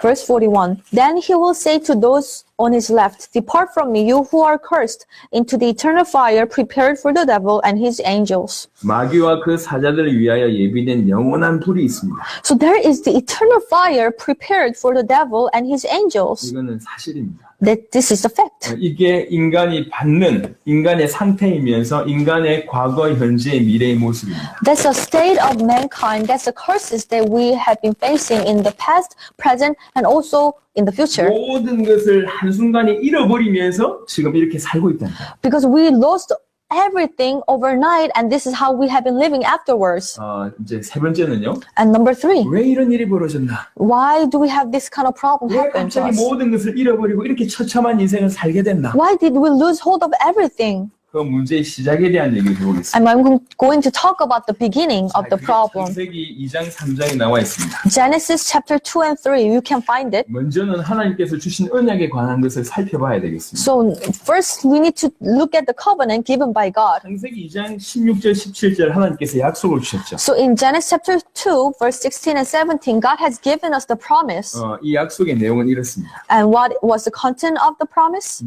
Verse 41. Then he will say to those on his left, depart from me, you who are cursed, into the eternal fire prepared for the devil and his angels. 마귀와 그 사자들을 위하여 예비된 영원한 불이 있습니다. So there is the eternal fire prepared for the devil and his angels. 이거는 사실입니다. That this is the fact. 이게 인간이 받는 인간의 상태이면서 인간의 과거, 현재, 미래의 모습입니다. That's a state of mankind. That's the curses that we have been facing in the past, present, and also in the future. 모든 것을 한순간에 잃어버리면서 지금 이렇게 살고 있다는 거예요. Because we lost everything overnight, and this is how we have been living afterwards. 이제 세 번째는요. And number 3, 왜 이런 일이 벌어졌나? why do we have this kind of problem 왜 happen to 갑자기 us? 모든 것을 잃어버리고 이렇게 처참한 인생을 살게 됐나? Why did we lose hold of everything? 그 문제의 시작에 대한 얘기를 해보겠습니다. And I'm going to talk about the beginning of the problem. 창세기 2장 3장에 나와 있습니다. Genesis chapter 2 and 3, you can find it. 먼저는 하나님께서 주신 언약에 관한 것을 살펴봐야 되겠습니다. So first, we need to look at the covenant given by God. 창세기 2장 16절 17절 하나님께서 약속을 주셨죠. So in Genesis chapter 2, verse 16 and 17, God has given us the promise. 이 약속의 내용은 이렇습니다. And what was the content of the promise?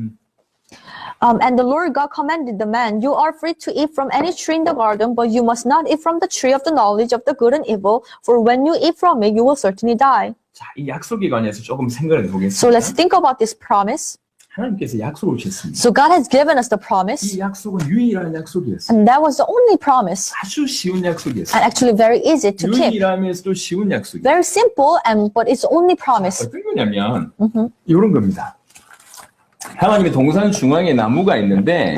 And the Lord God commanded the man, you are free to eat from any tree in the garden, but you must not eat from the tree of the knowledge of the good and evil, for when you eat from it, you will certainly die. 자, 이 약속에 관해서 조금 생각을 So let's 해보겠습니다. think about this promise. 하나님께서 약속을 주셨습니다. So God has given us the promise, 이 약속은 유일한 약속이었어요. and that was the only promise, 아주 쉬운 약속이었어요. and actually very easy to keep. 유일하면서도 쉬운 약속이에요. Very simple, but it's only promise. 어떤 거냐면 이런 겁니다. 하나님의 동산 중앙에 나무가 있는데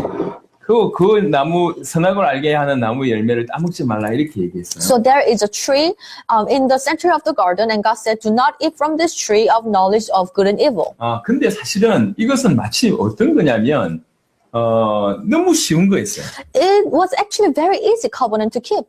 그 나무 선악을 알게 하는 나무 열매를 따먹지 말라 이렇게 얘기했어요. So there is a tree in the center of the garden, and God said, do not eat from this tree of knowledge of good and evil. 근데 사실은 이것은 마치 어떤 거냐면 너무 쉬운 거였어요. It was actually very easy covenant to keep.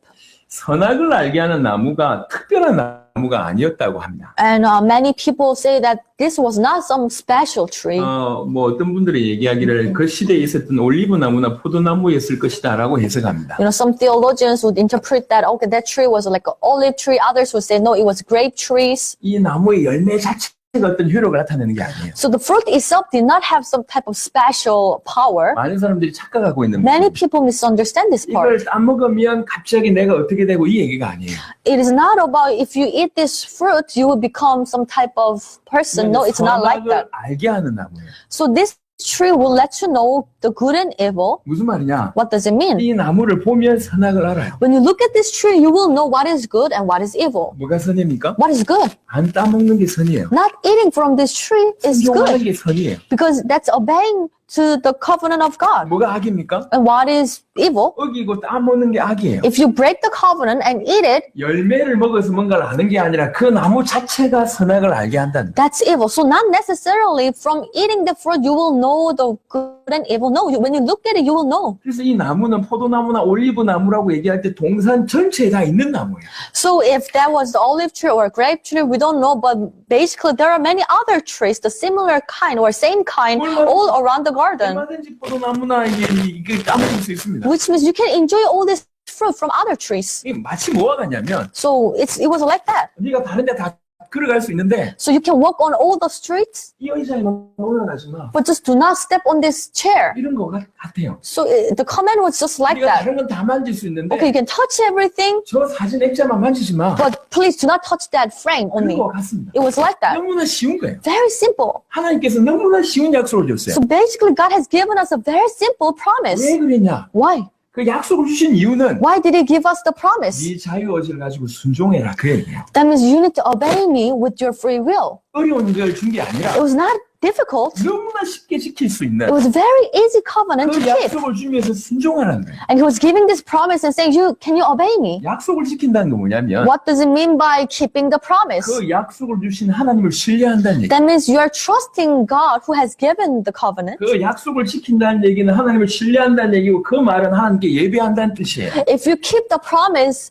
선악을 알게 하는 나무가 특별한 나무가 아니었다고 합니다. And many people say that this was not some special tree. 뭐 어떤 분들이 얘기하기를 그 시대에 있었던 올리브 나무나 포도나무였을 것이다라고 해석합니다. You know, some theologians would interpret that, okay, that tree was like an olive tree. Others would say, no, it was grape trees. 이 나무의 열매 자체가 어떤 효력을 나타내는 게 아니에요. So the fruit itself did not have some type of special power. 많은 사람들이 착각하고 있는 Many 거예요. people misunderstand this part. 이걸 따먹으면 갑자기 내가 어떻게 되고 이 얘기가 아니에요. It is not about if you eat this fruit, you will become some type of person. No, it's not like that. 선악을 알게 하는 나무예요. So this tree will let you know the good and evil. 무슨 말이냐? What does it mean? 이 나무를 보면 선악을 알아요. When you look at this tree, you will know what is good and what is evil. 뭐가 선입니까? What is good? 안 따먹는 게 선이에요. Not eating from this tree is 순종하는 good 게 선이에요. because that's obeying to the covenant of God. 뭐가 악입니까? And what is evil? 어기고 따먹는 게 악이에요. If you break the covenant and eat it, 열매를 먹어서 뭔가를 아는 게 아니라 그 나무 자체가 선악을 알게 한다는. that's evil. So not necessarily from eating the fruit you will know the good and evil. No, when you look at it, you will know. 그래서 이 나무는 포도나무나 올리브 나무라고 얘기할 때 동산 전체에 다 있는 나무예요. So if that was the olive tree or grape tree, we don't know. But basically, there are many other trees, the similar kind or same kind, all around the garden. 얼마든지 포도나무나 이게 따먹을 수 있습니다. Which means you can enjoy all this fruit from other trees. 이게 마치 뭐가 같냐면 So it was like that. 네가 다른 데 다 걸어갈 수 있는데 So you can walk on all the streets, 이 의자에 올라가지 마. but just do not step on this chair. 이런 거 같아요. So the comment was just like 네가 that. 다른 건 다 만질 수 있는데 Okay, you can touch everything, 저 사진 액자만 만지지 마. but please do not touch that frame 그런 only. 거 같습니다. It was like that. 너무나 쉬운 거예요. Very simple. 하나님께서 너무나 쉬운 약속을 줬어요. So basically, God has given us a very simple promise. 왜 그랬냐? Why? 그 약속을 주신 이유는 Why did He give us the promise? 네 자유의지를 가지고 순종해라 그 얘기예요. That means you need to obey me with your free will. 어려운 걸 준 게 아니라 It was not difficult. 너무나 쉽게 지킬 수 있는 It was a very easy covenant to 그 keep. 약속을 주면서 순종하라는 거예요. And He was giving this promise and saying, can you obey me? 약속을 지킨다는 건 뭐냐면 What does it mean by keeping the promise? 그 약속을 주신 하나님을 신뢰한다는 얘기. That means you are trusting God who has given the covenant. 그 약속을 지킨다는 얘기는 하나님을 신뢰한다는 얘기고 그 말은 하나님께 예배한다는 뜻이에요. If you keep the promise,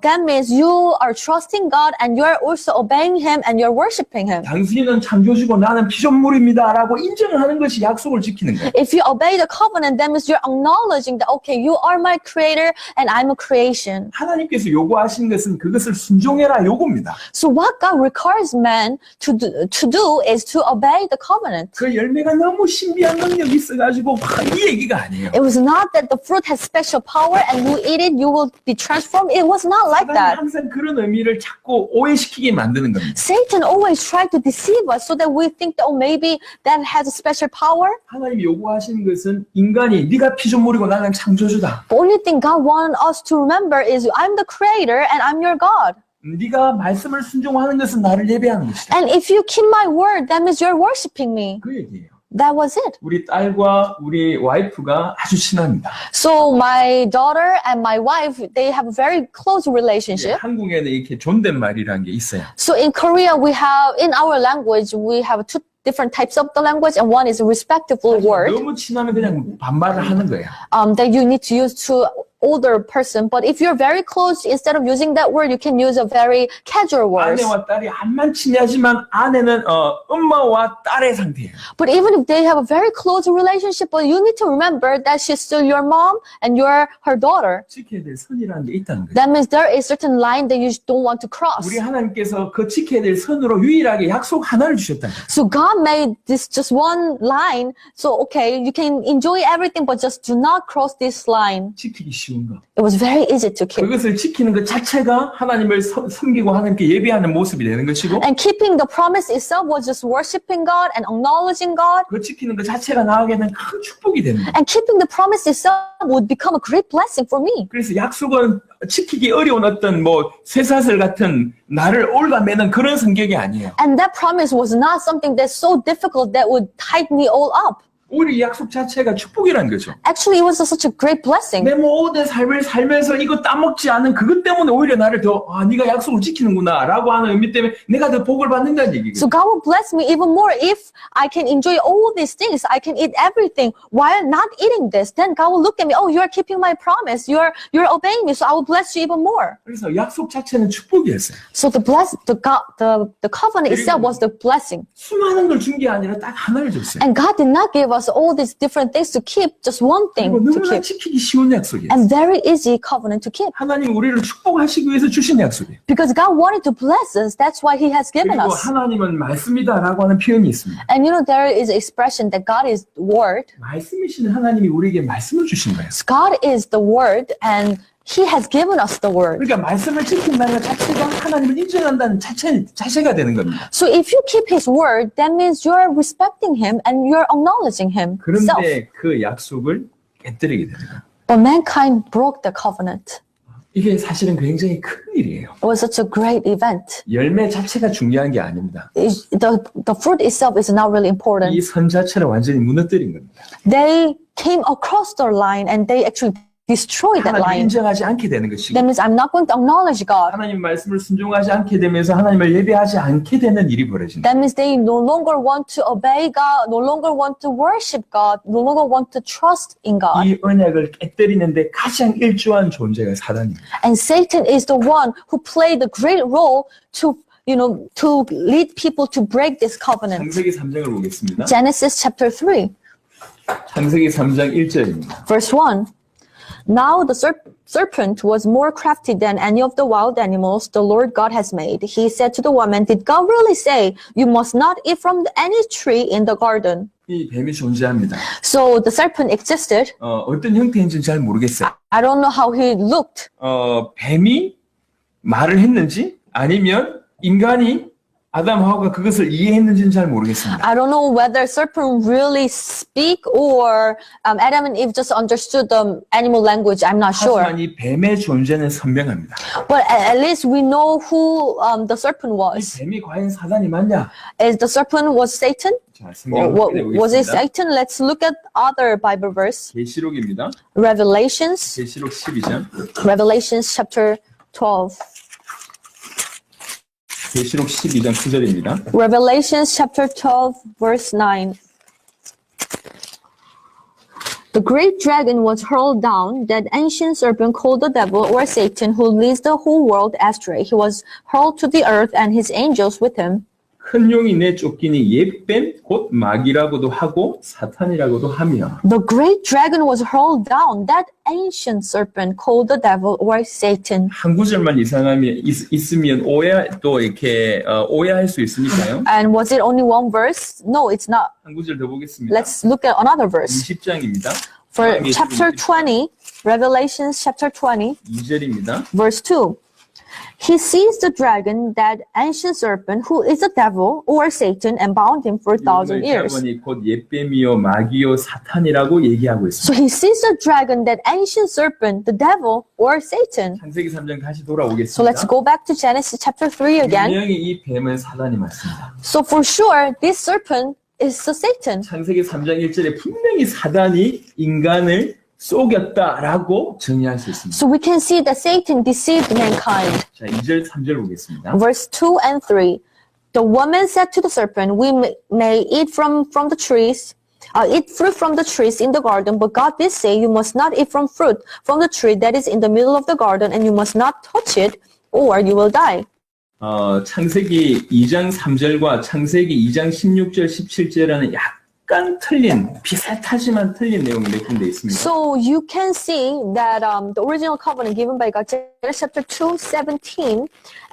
that means you are trusting God and you are also obeying Him and you're worshiping Him. 당신은 창조주고 나는 피조물입니다라고 인정을 하는 것이 약속을 지키는 거예요. If you obey the covenant, that means you're acknowledging that, okay, you are my creator and I'm a creation. 하나님께서 요구하신 것은 그것을 순종해라 요구입니다. So what God requires man to do is to obey the covenant. 그 열매가 너무 신비한 능력이 있어가지고 이 얘기가 아니에요. It was not that the fruit has special power and you eat it, you will be transformed. It was not like 사단이 that. 항상 그런 의미를 자꾸 오해시키게 만드는 겁니다. Satan always tried to deceive us so that we think that, oh, maybe that has a special power. 하나님이 요구하시는 것은 인간이 네가 피조물이고 나는 창조주다. The only thing God wants us to remember is I'm the creator and I'm your God. 네가 말씀을 순종하는 것은 나를 예배하는 것이다. And if you keep my word, that means you're worshiping me. 그 얘기예요. That was it. 우리 딸과 우리 와이프가 아주 친합니다. So my daughter and my wife, they have a very close relationship. 한국에는 이렇게 존댓말이라는 게 있어요. So in Korea, we have, in our language, we have two different types of the language, and one is a respectful word 너무 친하면 그냥 반말을 하는 거예요. that you need to use to older person. But if you're very close, instead of using that word, you can use a very casual word. 아내와 딸이 암만 친하지만 아내는 엄마와 딸의 상태예요. But even if they have a very close relationship, but you need to remember that she's still your mom and you're her daughter. 지켜야 될 선이라는 게 있다는 거예요. That means there is a certain line that you don't want to cross. 우리 하나님께서 그 지켜야 될 선으로 유일하게 약속 하나를 주셨다는 거예요. So God made this just one line. So okay, you can enjoy everything, but just do not cross this line. 지키기 쉬운 거. It was very easy to keep. 그것을 지키는 것 자체가 하나님을 섬기고 하나님께 예배하는 모습이 되는 것이고 And keeping the promise itself was just worshiping God and acknowledging God. 그 지키는 것 자체가 나에게는 큰 축복이 되는 거예요. And keeping the promise itself would become a great blessing for me. 그래서 약속은 지키기 어려운 어떤 쇠사슬 같은 나를 올가매는 그런 성격이 아니에요. And that promise was not something that's so difficult that would tie me all up. 오히려 이 약속 자체가 축복이라는 거죠. Actually, it was such a great blessing. 내 모든 삶을 살면서 이거 따먹지 않은 그것 때문에 오히려 나를 더 네가 약속을 지키는구나 라고 하는 의미 때문에 내가 더 복을 받는다는 얘기예요. So God will bless me even more if I can enjoy all these things. I can eat everything while not eating this. Then God will look at me. Oh, you are keeping my promise. You're obeying me. So I will bless you even more. 그래서 약속 자체는 축복이었어요. So the covenant itself was the blessing. 수많은 걸 준 게 아니라 딱 하나를 줬어요. And God did not give us all these different things to keep, just one thing 그리고 to 너무나 keep. 지키기 쉬운 약속이에요. And very easy covenant to keep. 하나님 우리를 축복하시기 위해서 주신 약속이에요. Because God wanted to bless us. That's why He has given 그리고 us. 하나님은 말씀이다라고 하는 표현이 있습니다. And there is an expression that God is word. 말씀이신 하나님이 우리에게 말씀을 주신 거예요. God is the word and He has given us the word. 그러니까 말씀을 지킨다는 것 자체가 하나님을 인정한다는 자체가 되는 겁니다. So if you keep His word, that means you're respecting Him and you're acknowledging Himself. 그런데 그 약속을 깨뜨리게 되는 거예요. But mankind broke the covenant. 이게 사실은 굉장히 큰 일이에요. It was such a great event. 열매 자체가 중요한 게 아닙니다. The fruit itself is not really important. 이 선 자체를 완전히 무너뜨린 겁니다. They came across the line and they actually destroyed that 하나님을 line. 인정하지 않게 되는 것이고 That means I'm not going to acknowledge God. 하나님 말씀을 순종하지 않게 되면서 하나님을 예배하지 않게 되는 일이 벌어진다. That means they no longer want to obey God, no longer want to worship God, no longer want to trust in God. 이 언약을 깨뜨리는데 가장 일조한 존재가 사단입니다. And Satan is the one who played a great role to to lead people to break this covenant. 창세기 3장을 보겠습니다. Genesis chapter 3, 창세기 3장 1절입니다. verse 1. Now the serpent was more crafty than any of the wild animals the Lord God has made. He said to the woman, Did God really say, you must not eat from any tree in the garden? 이 뱀이 존재합니다. So the serpent existed. 어떤 형태인지는 잘 모르겠어요. I don't know how he looked. 뱀이 말을 했는지 아니면 인간이 아담 하와가 그것을 이해했는지는 잘 모르겠습니다. I don't know whether serpent really speak or Adam and Eve just understood the animal language. I'm not sure. 하지만 이 뱀의 존재는 선명합니다. But at least we know who the serpent 이 was. 뱀이 과연 사단이 맞냐? Is the serpent was Satan? 자, Or 성경 was it 보겠습니다. Satan? Let's look at other Bible verse. 계시록입니다. Revelations. 계시록 12장. Revelations chapter 12. 계시록 12장 9절입니다. Revelations chapter 12 verse 9. The great dragon was hurled down, that ancient serpent called the devil or Satan, who leads the whole world astray. He was hurled to the earth and his angels with him. 큰 용이 내쫓기니 옛뱀 곧 마귀라고도 하고 사탄이라고도 하며 The great dragon was hurled down, that ancient serpent called the devil or Satan. 한 구절만 이상하면 있으면 또 이렇게 오해할 수 있으니까요. And was it only one verse? No, it's not. 한 구절 더 보겠습니다. Let's look at another verse. 20장입니다. For chapter 20, Revelations chapter 20, 2절입니다. verse 2. He seized the dragon, that ancient serpent, who is the devil or Satan, and bound him for 1,000 years. dragon이 곧 옛뱀이요 마귀요 사탄이라고 얘기하고 있습니다. So he seized the dragon, that ancient serpent, the devil or Satan. 창세기 3장 다시 So 돌아오겠습니다. let's go back to Genesis chapter 3 again. 분명히 이 뱀은 사단이 맞습니다. So for sure, this serpent is the Satan. 창세기 3장 1절에 분명히 사단이 인간을 속였다라고 정의할 수 있습니다. So we can see that Satan deceived mankind. 자, 2절, 3절 보겠습니다. Verse 2 and 3. The woman said to the serpent, We may eat from the trees, eat fruit from the trees in the garden, but God did say, You must not eat from fruit from the tree that is in the middle of the garden, and you must not touch it, or you will die. 창세기 2장 3절과 창세기 2장 16절, 17절에는 약간 틀린, 비슷하지만 틀린 내용이 몇 군데 있습니다. So you can see that the original covenant given by God, Genesis chapter 2:17,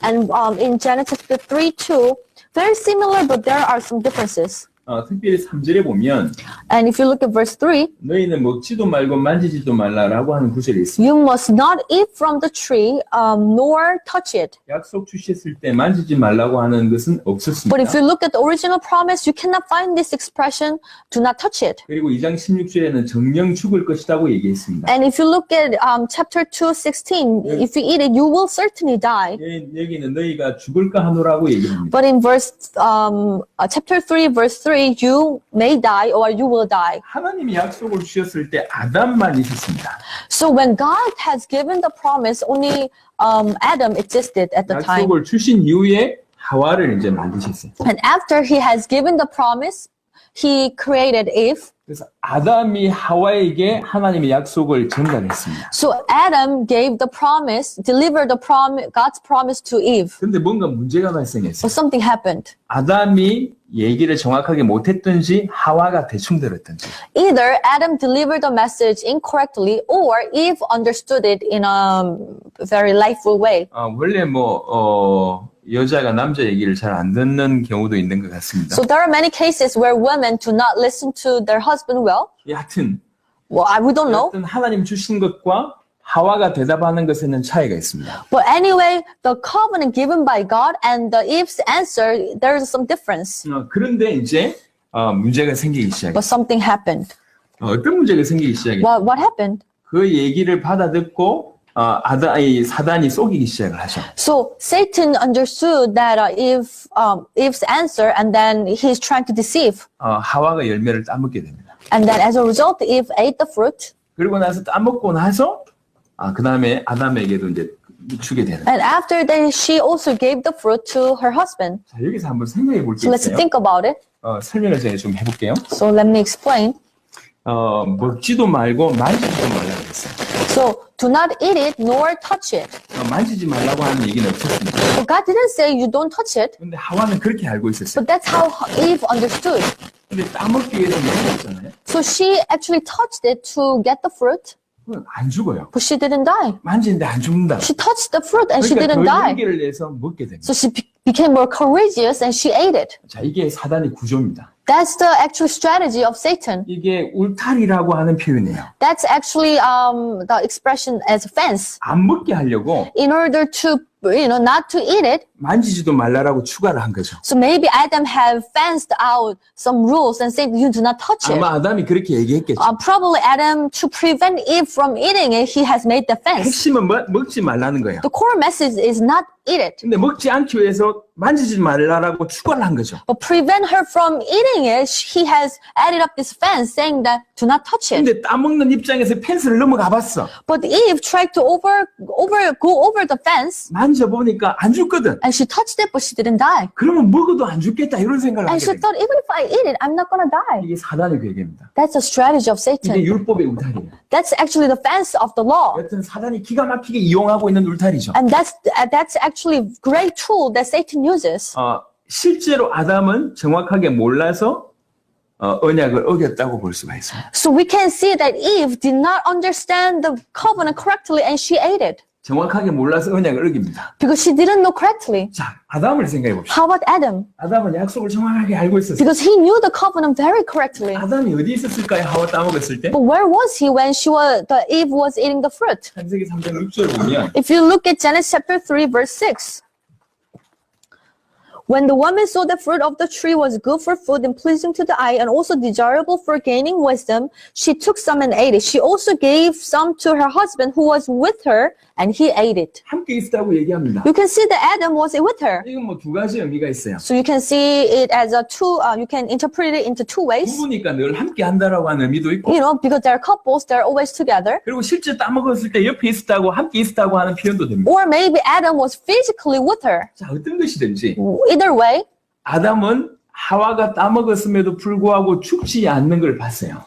and in Genesis chapter 3:2, very similar, but there are some differences. 특별히 3절에 보면 And if you look at verse 3, 너희는 먹지도 말고 만지지도 말라라고 하는 구절이 있습니다. you must not eat from the tree, nor touch it. 약속 주셨을 때 만지지 말라고 하는 것은 없었습니다. But if you look at the original promise, you cannot find this expression, do not touch it. 그리고 2장 16절에는 정령 죽을 것이라고 얘기했습니다. And if you look at chapter 2:16, if you eat it, you will certainly die. 여기는 너희가 죽을까 하노라고 얘기합니다. But in verse chapter 3, verse 3, you may die or you will die. 하나님이 약속을 주셨을 때 아담만 있었습니다. So when God has given the promise, only Adam existed at the time. 약속을 주신 이후에 하와를 이제 만드셨어요. And after he has given the promise, he created Eve. 그래서 아담이 하와에게 하나님의 약속을 전달했습니다. So Adam gave the promise, delivered the God's promise to Eve. 근데 뭔가 문제가 발생했어요. But something happened. 아담이 얘기를 정확하게 못했든지 하와가 대충 들었든지. Either Adam delivered the message incorrectly or Eve understood it in a very lightful way. 원래 여자가 남자 얘기를 잘 안 듣는 경우도 있는 것 같습니다. So there are many cases where women do not listen to their husband well. 여하튼 Well, we don't know. 하나님 주신 것과 하와가 대답하는 것에는 차이가 있습니다. But anyway, the covenant given by God and the Eve's answer, there is some difference. 그런데 이제 문제가 생기기 시작해요. But something happened. 어떤 문제가 생기기 시작해요? What happened? 그 얘기를 받아듣고 이 사단이 속이기 시작을 하죠. So Satan understood that Eve's answer, and then he's trying to deceive. 하와가 열매를 따먹게 됩니다. And then as a result, Eve ate the fruit. 그리고 나서 따먹고 나서 그 다음에 아담에게도 이제 주게 되는. And after that, she also gave the fruit to her husband. 자, 여기서 한번 생각해 볼 게 So let's 있어요. think about it. 설명을 제가 좀 해볼게요. So let me explain. 먹지도 말고 만지지도 말라고 했어요. So do not eat it nor touch it. 만지지 말라고 하는 얘기는 없었습니다. So God didn't say you don't touch it, 근데 하와는 그렇게 알고 있었어요. but that's how Eve understood. 근데 따먹기 위해서 먹었잖아요. So she actually touched it to get the fruit, 그건 안 죽어요. but she didn't die. 만지는데 안 죽는다. She touched the fruit and she 그러니까 didn't 더 die. 용기를 내서 먹게 됩니다. So she became more courageous and she ate it. 자, 이게 사단의 구조입니다. That's the actual strategy of Satan. 이게 울타리라고 하는 표현이에요. That's actually the expression as fence. 안 먹게 하려고 In order to, not to eat it, 만지지도 말라라고 추가를 한 거죠. so maybe Adam have fenced out some rules and said you do not touch it. 아마 아담이 그렇게 얘기했겠죠. Probably Adam, to prevent Eve from eating it, he has made the fence. 핵심은 먹지 말라는 거예요. The core message is not eat it, 근데 먹지 않기 위해서 만지지 말라라고 추가를 한 거죠. but prevent her from eating it. He has added up this fence saying that do not touch it. 근데 따먹는 입장에서 펜스를 넘어가 봤어. But Eve tried to go over the fence 만져보니까 안 죽거든. and she touched it, but she didn't die. 그러면 먹어도 안 죽겠다 이런 생각을 And 하게 she 됩니다. thought, even if I eat it, I'm not gonna die. 이게 사단의 괴계입니다. That's a strategy of 이게 Satan. 율법의 울타리예요. That's actually the fence of the law. 여튼 사단이 기가 막히게 이용하고 있는 울타리죠. And that's actually a great tool that Satan uses. 실제로 아담은 정확하게 몰라서 언약을 어겼다고 볼 수가 있습니다. So we can see that Eve did not understand the covenant correctly and she ate it 정확하게 몰라서 언약을 어깁니다. because she didn't know correctly. 자, 아담을 생각해 봅시다. How about Adam? 아담은 약속을 정확하게 알고 있었어요. Because he knew the covenant very correctly. 아담이 어디 있었을까요? 하와 따먹었을 때? But where was he when Eve was eating the fruit? 창세기 3장 6절 보면 If you look at Genesis chapter 3, verse 6. When the woman saw the fruit of the tree was good for food and pleasing to the eye and also desirable for gaining wisdom, she took some and ate it. She also gave some to her husband who was with her, and he ate it. 함께 있었다고 얘기합니다. You can see that Adam was with her. 이건 뭐 두 가지 의미가 있어요. So you can see it as you can interpret it into two ways. 부부니까 늘 함께 한다라고 하는 의미도 있고 Because they're couples, they're always together. 그리고 실제 따먹었을 때 옆에 있었다고 함께 있었다고 하는 표현도 됩니다. Or maybe Adam was physically with her. 자, 어떤 것이든지 Either way, 아담은 하와가 따먹었음에도 불구하고 죽지 않는 걸 봤어요.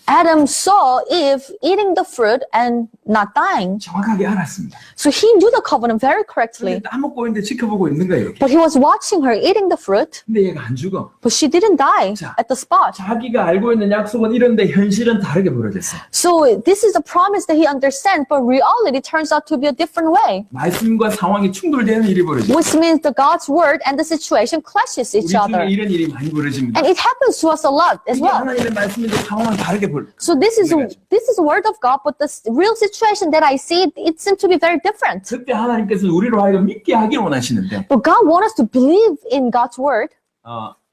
Adam saw Eve eating the fruit and not dying. 정확하게 알았습니다. So he knew the covenant very correctly. 근데 따먹고 있는데 지켜보고 있는 거예요. 이렇게. But he was watching her eating the fruit, 근데 얘가 안 죽어. but she didn't die 자. at the spot. 자기가 알고 있는 약속은 이런데 현실은 다르게 벌어졌어요. So this is a promise that he understands, but reality turns out to be a different way. 말씀과 상황이 충돌되는 일이 벌어져요. Which means the God's word and the situation clashes 우리 each 중에 other. 이런 일이 많이 벌어집니다. And it happens to us a lot as 이게 well. 하나님의 말씀인데 상황은 다르게 벌어져요. So this is a word of God, but the real situation that I see, it seems to be very different. 그때 하나님께서 우리로 하여금 믿게 하길 원하시는데 But God wants us to believe in God's word,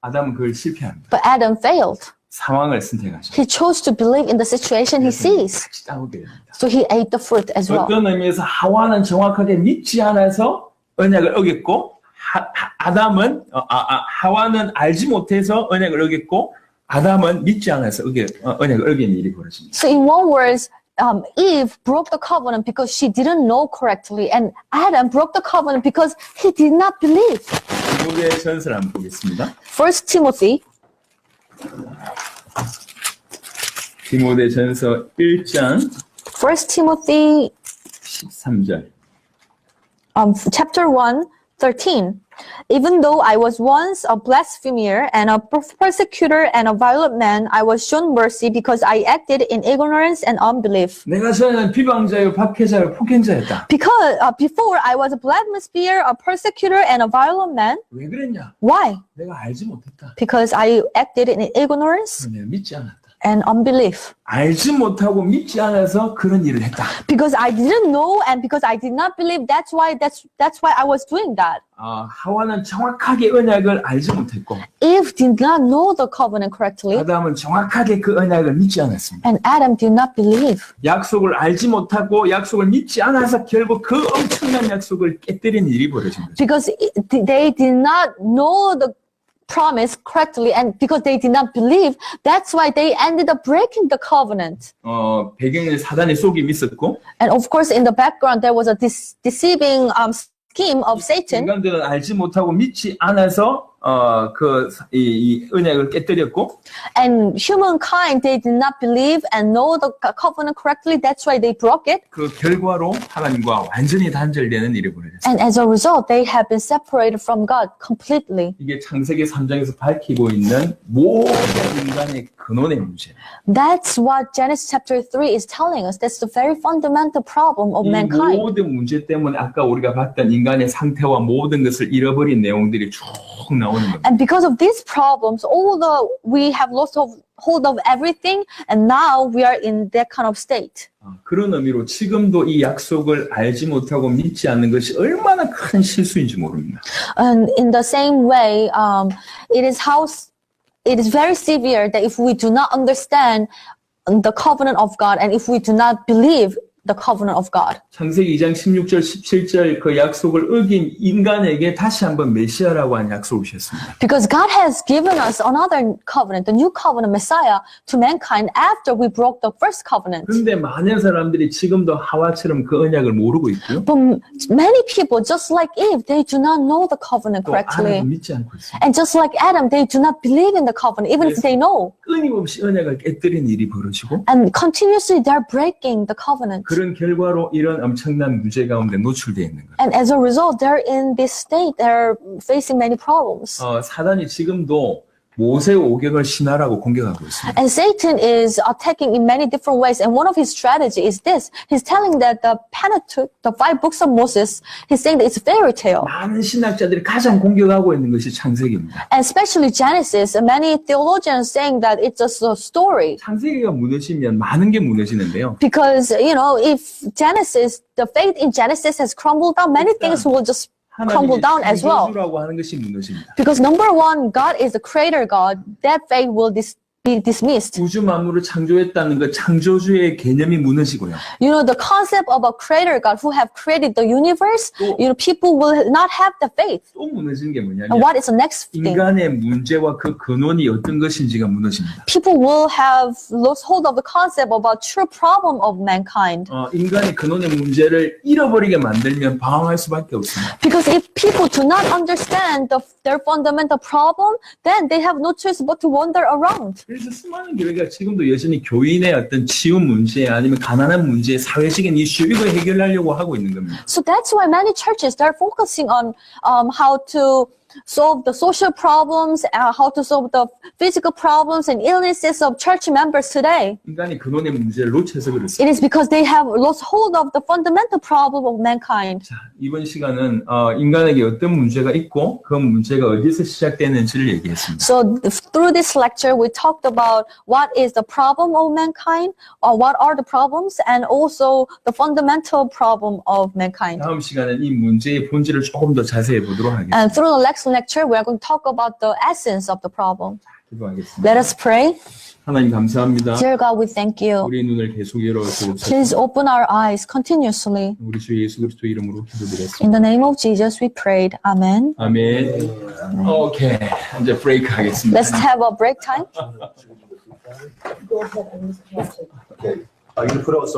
아담은 그걸 실패합니다. but Adam failed. 상황을 선택하죠. He chose to believe in the situation he sees. 같이 따오게 됩니다. So he ate the fruit as well. 어떤 의미에서 하와는 정확하게 믿지 않아서 언약을 어겼고 아담은 하와는 알지 못해서 언약을 어겼고 아담은 믿지 않아서 언약을 어긴 일이 벌어집니다. So in one word, Eve broke the covenant because she didn't know correctly, and Adam broke the covenant because he did not believe. 디모데 전서를 한번 보겠습니다. 1 Timothy 디모데 전서 1장 1 Timothy 13절. chapter 1, 13. Even though I was once a blasphemer and a persecutor and a violent man, I was shown mercy because I acted in ignorance and unbelief. 내가 전에는 비방자요, 박해자요, 폭행자였다. Because before I was a blasphemer, a persecutor, and a violent man. 왜 그랬냐? Why? 내가 알지 못했다. Because I acted in ignorance 내가 믿지 않았다. and unbelief. 알지 못하고 믿지 않아서 그런 일을 했다. Because I didn't know and because I did not believe, that's why I was doing that. 하와는 정확하게 언약을 알지 못했고 Eve did not know the covenant correctly, 아담은 정확하게 그 언약을 믿지 않았습니다. and Adam did not believe. 약속을 알지 못하고 약속을 믿지 않아서 결국 그 엄청난 약속을 깨뜨린 일이 벌어진 거죠. Because they did not know the promise correctly, and because they did not believe, that's why they ended up breaking the covenant. 배경에 사단의 속임이 있었고 And of course, in the background, there was a deceiving scheme of Satan. 인간들은 알지 못하고 믿지 않아서 이 언약을 깨뜨렸고 And humankind, they did not believe and know the covenant correctly. That's why they broke it. 그 결과로 하나님과 완전히 단절되는 일이 벌어졌어요. And as a result, they have been separated from God completely. 이게 창세기 3장에서 밝히고 있는 모든 인간의 근원의 문제. That's what Genesis chapter 3 is telling us. That's the very fundamental problem of 이 mankind. 모든 문제 때문에 아까 우리가 봤던 인간의 상태와 모든 것을 잃어버린 내용들이 쭉 나오는 겁니다. And because of these problems, we have lost hold of everything, and now we are in that kind of state. 그런 의미로 지금도 이 약속을 알지 못하고 믿지 않는 것이 얼마나 큰 실수인지 모릅니다. And in the same way, it is very severe that if we do not understand the covenant of God, and if we do not believe the covenant of God. 창세기 2장 16절 17절 그 약속을 어긴 인간에게 다시 한번 메시아라고 하는 약속을 주셨습니다. Because God has given us another covenant, the new covenant Messiah to mankind after we broke the first covenant. 그런데 많은 사람들이 지금도 하와처럼 그 언약을 모르고 있고요. But many people, just like Eve, they do not know the covenant 또 아담도 correctly. 믿지 않고 있습니다. And just like Adam, they do not believe in the covenant, even if they know. 끊임없이 언약을 깨뜨린 일이 벌어지고 And continuously they're breaking the covenant. 그런 결과로 이런 엄청난 문제 가운데 노출되어 있는 거예요. And as a result, they're in this state, they're facing many problems. 사단이 지금도 모세 오경을 신하라고 공격하고 있습니다. And Satan is attacking in many different ways. And one of his strategy is this. He's telling that the Pentateuch, the 5 books of Moses, he's saying that it's a fairy tale. 많은 신학자들이 가장 공격하고 있는 것이 창세기입니다. And especially Genesis, many theologians saying that it's just a story. 창세기가 무너지면 많은 게 무너지는데요. Because, if Genesis, the faith in Genesis has crumbled down, many things will just crumble down as well. 창조주라고 하는 것이 무너집니다. Because number one, God is the creator God. That faith will be dismissed. 우주 만물을 창조했다는 그 창조주의 개념이 무너지고요. The concept of a creator God who have created the universe, people will not have the faith. 또 무너지는 게 뭐냐면 And what is the next thing? 인간의 문제와 그 근원이 어떤 것인지가 무너집니다. People will have lost hold of the concept of a true problem of mankind. 인간의 근원의 문제를 잃어버리게 만들면 방황할 수밖에 없습니다. Because if people do not understand their fundamental problem, then they have no choice but to wander around. 그래서 수많은 교회가 지금도 여전히 교인의 어떤 치유 문제 아니면 가난한 문제, 사회적인 이슈 이거 해결하려고 하고 있는 겁니다. So that's why many churches, they're focusing on how to solve the social problems, how to solve the physical problems and illnesses of church members today. 인간이 근원의 문제를 놓쳐서 그렇습니다. It is because they have lost hold of the fundamental problem of mankind. 자, 이번 시간은 인간에게 어떤 문제가 있고 그 문제가 어디서 시작되는지를 얘기했습니다. So through this lecture, we talked about what is the problem of mankind, or what are the problems, and also the fundamental problem of mankind. 다음 시간은 이 문제의 본질을 조금 더 자세히 보도록 하겠습니다. And through the next lecture, we are going to talk about the essence of the problem. 기도하겠습니다. Let us pray. 하나님 감사합니다. Dear God, we thank you. 우리 눈을 계속 열어주옵소서. Please open our eyes continuously. 우리 주 예수 그리스도 이름으로 기도드렸습니다. In the name of Jesus, we prayed. Amen. 아멘. 오케이. 이제 브레이크 하겠습니다. Let's have a break time. You can put out some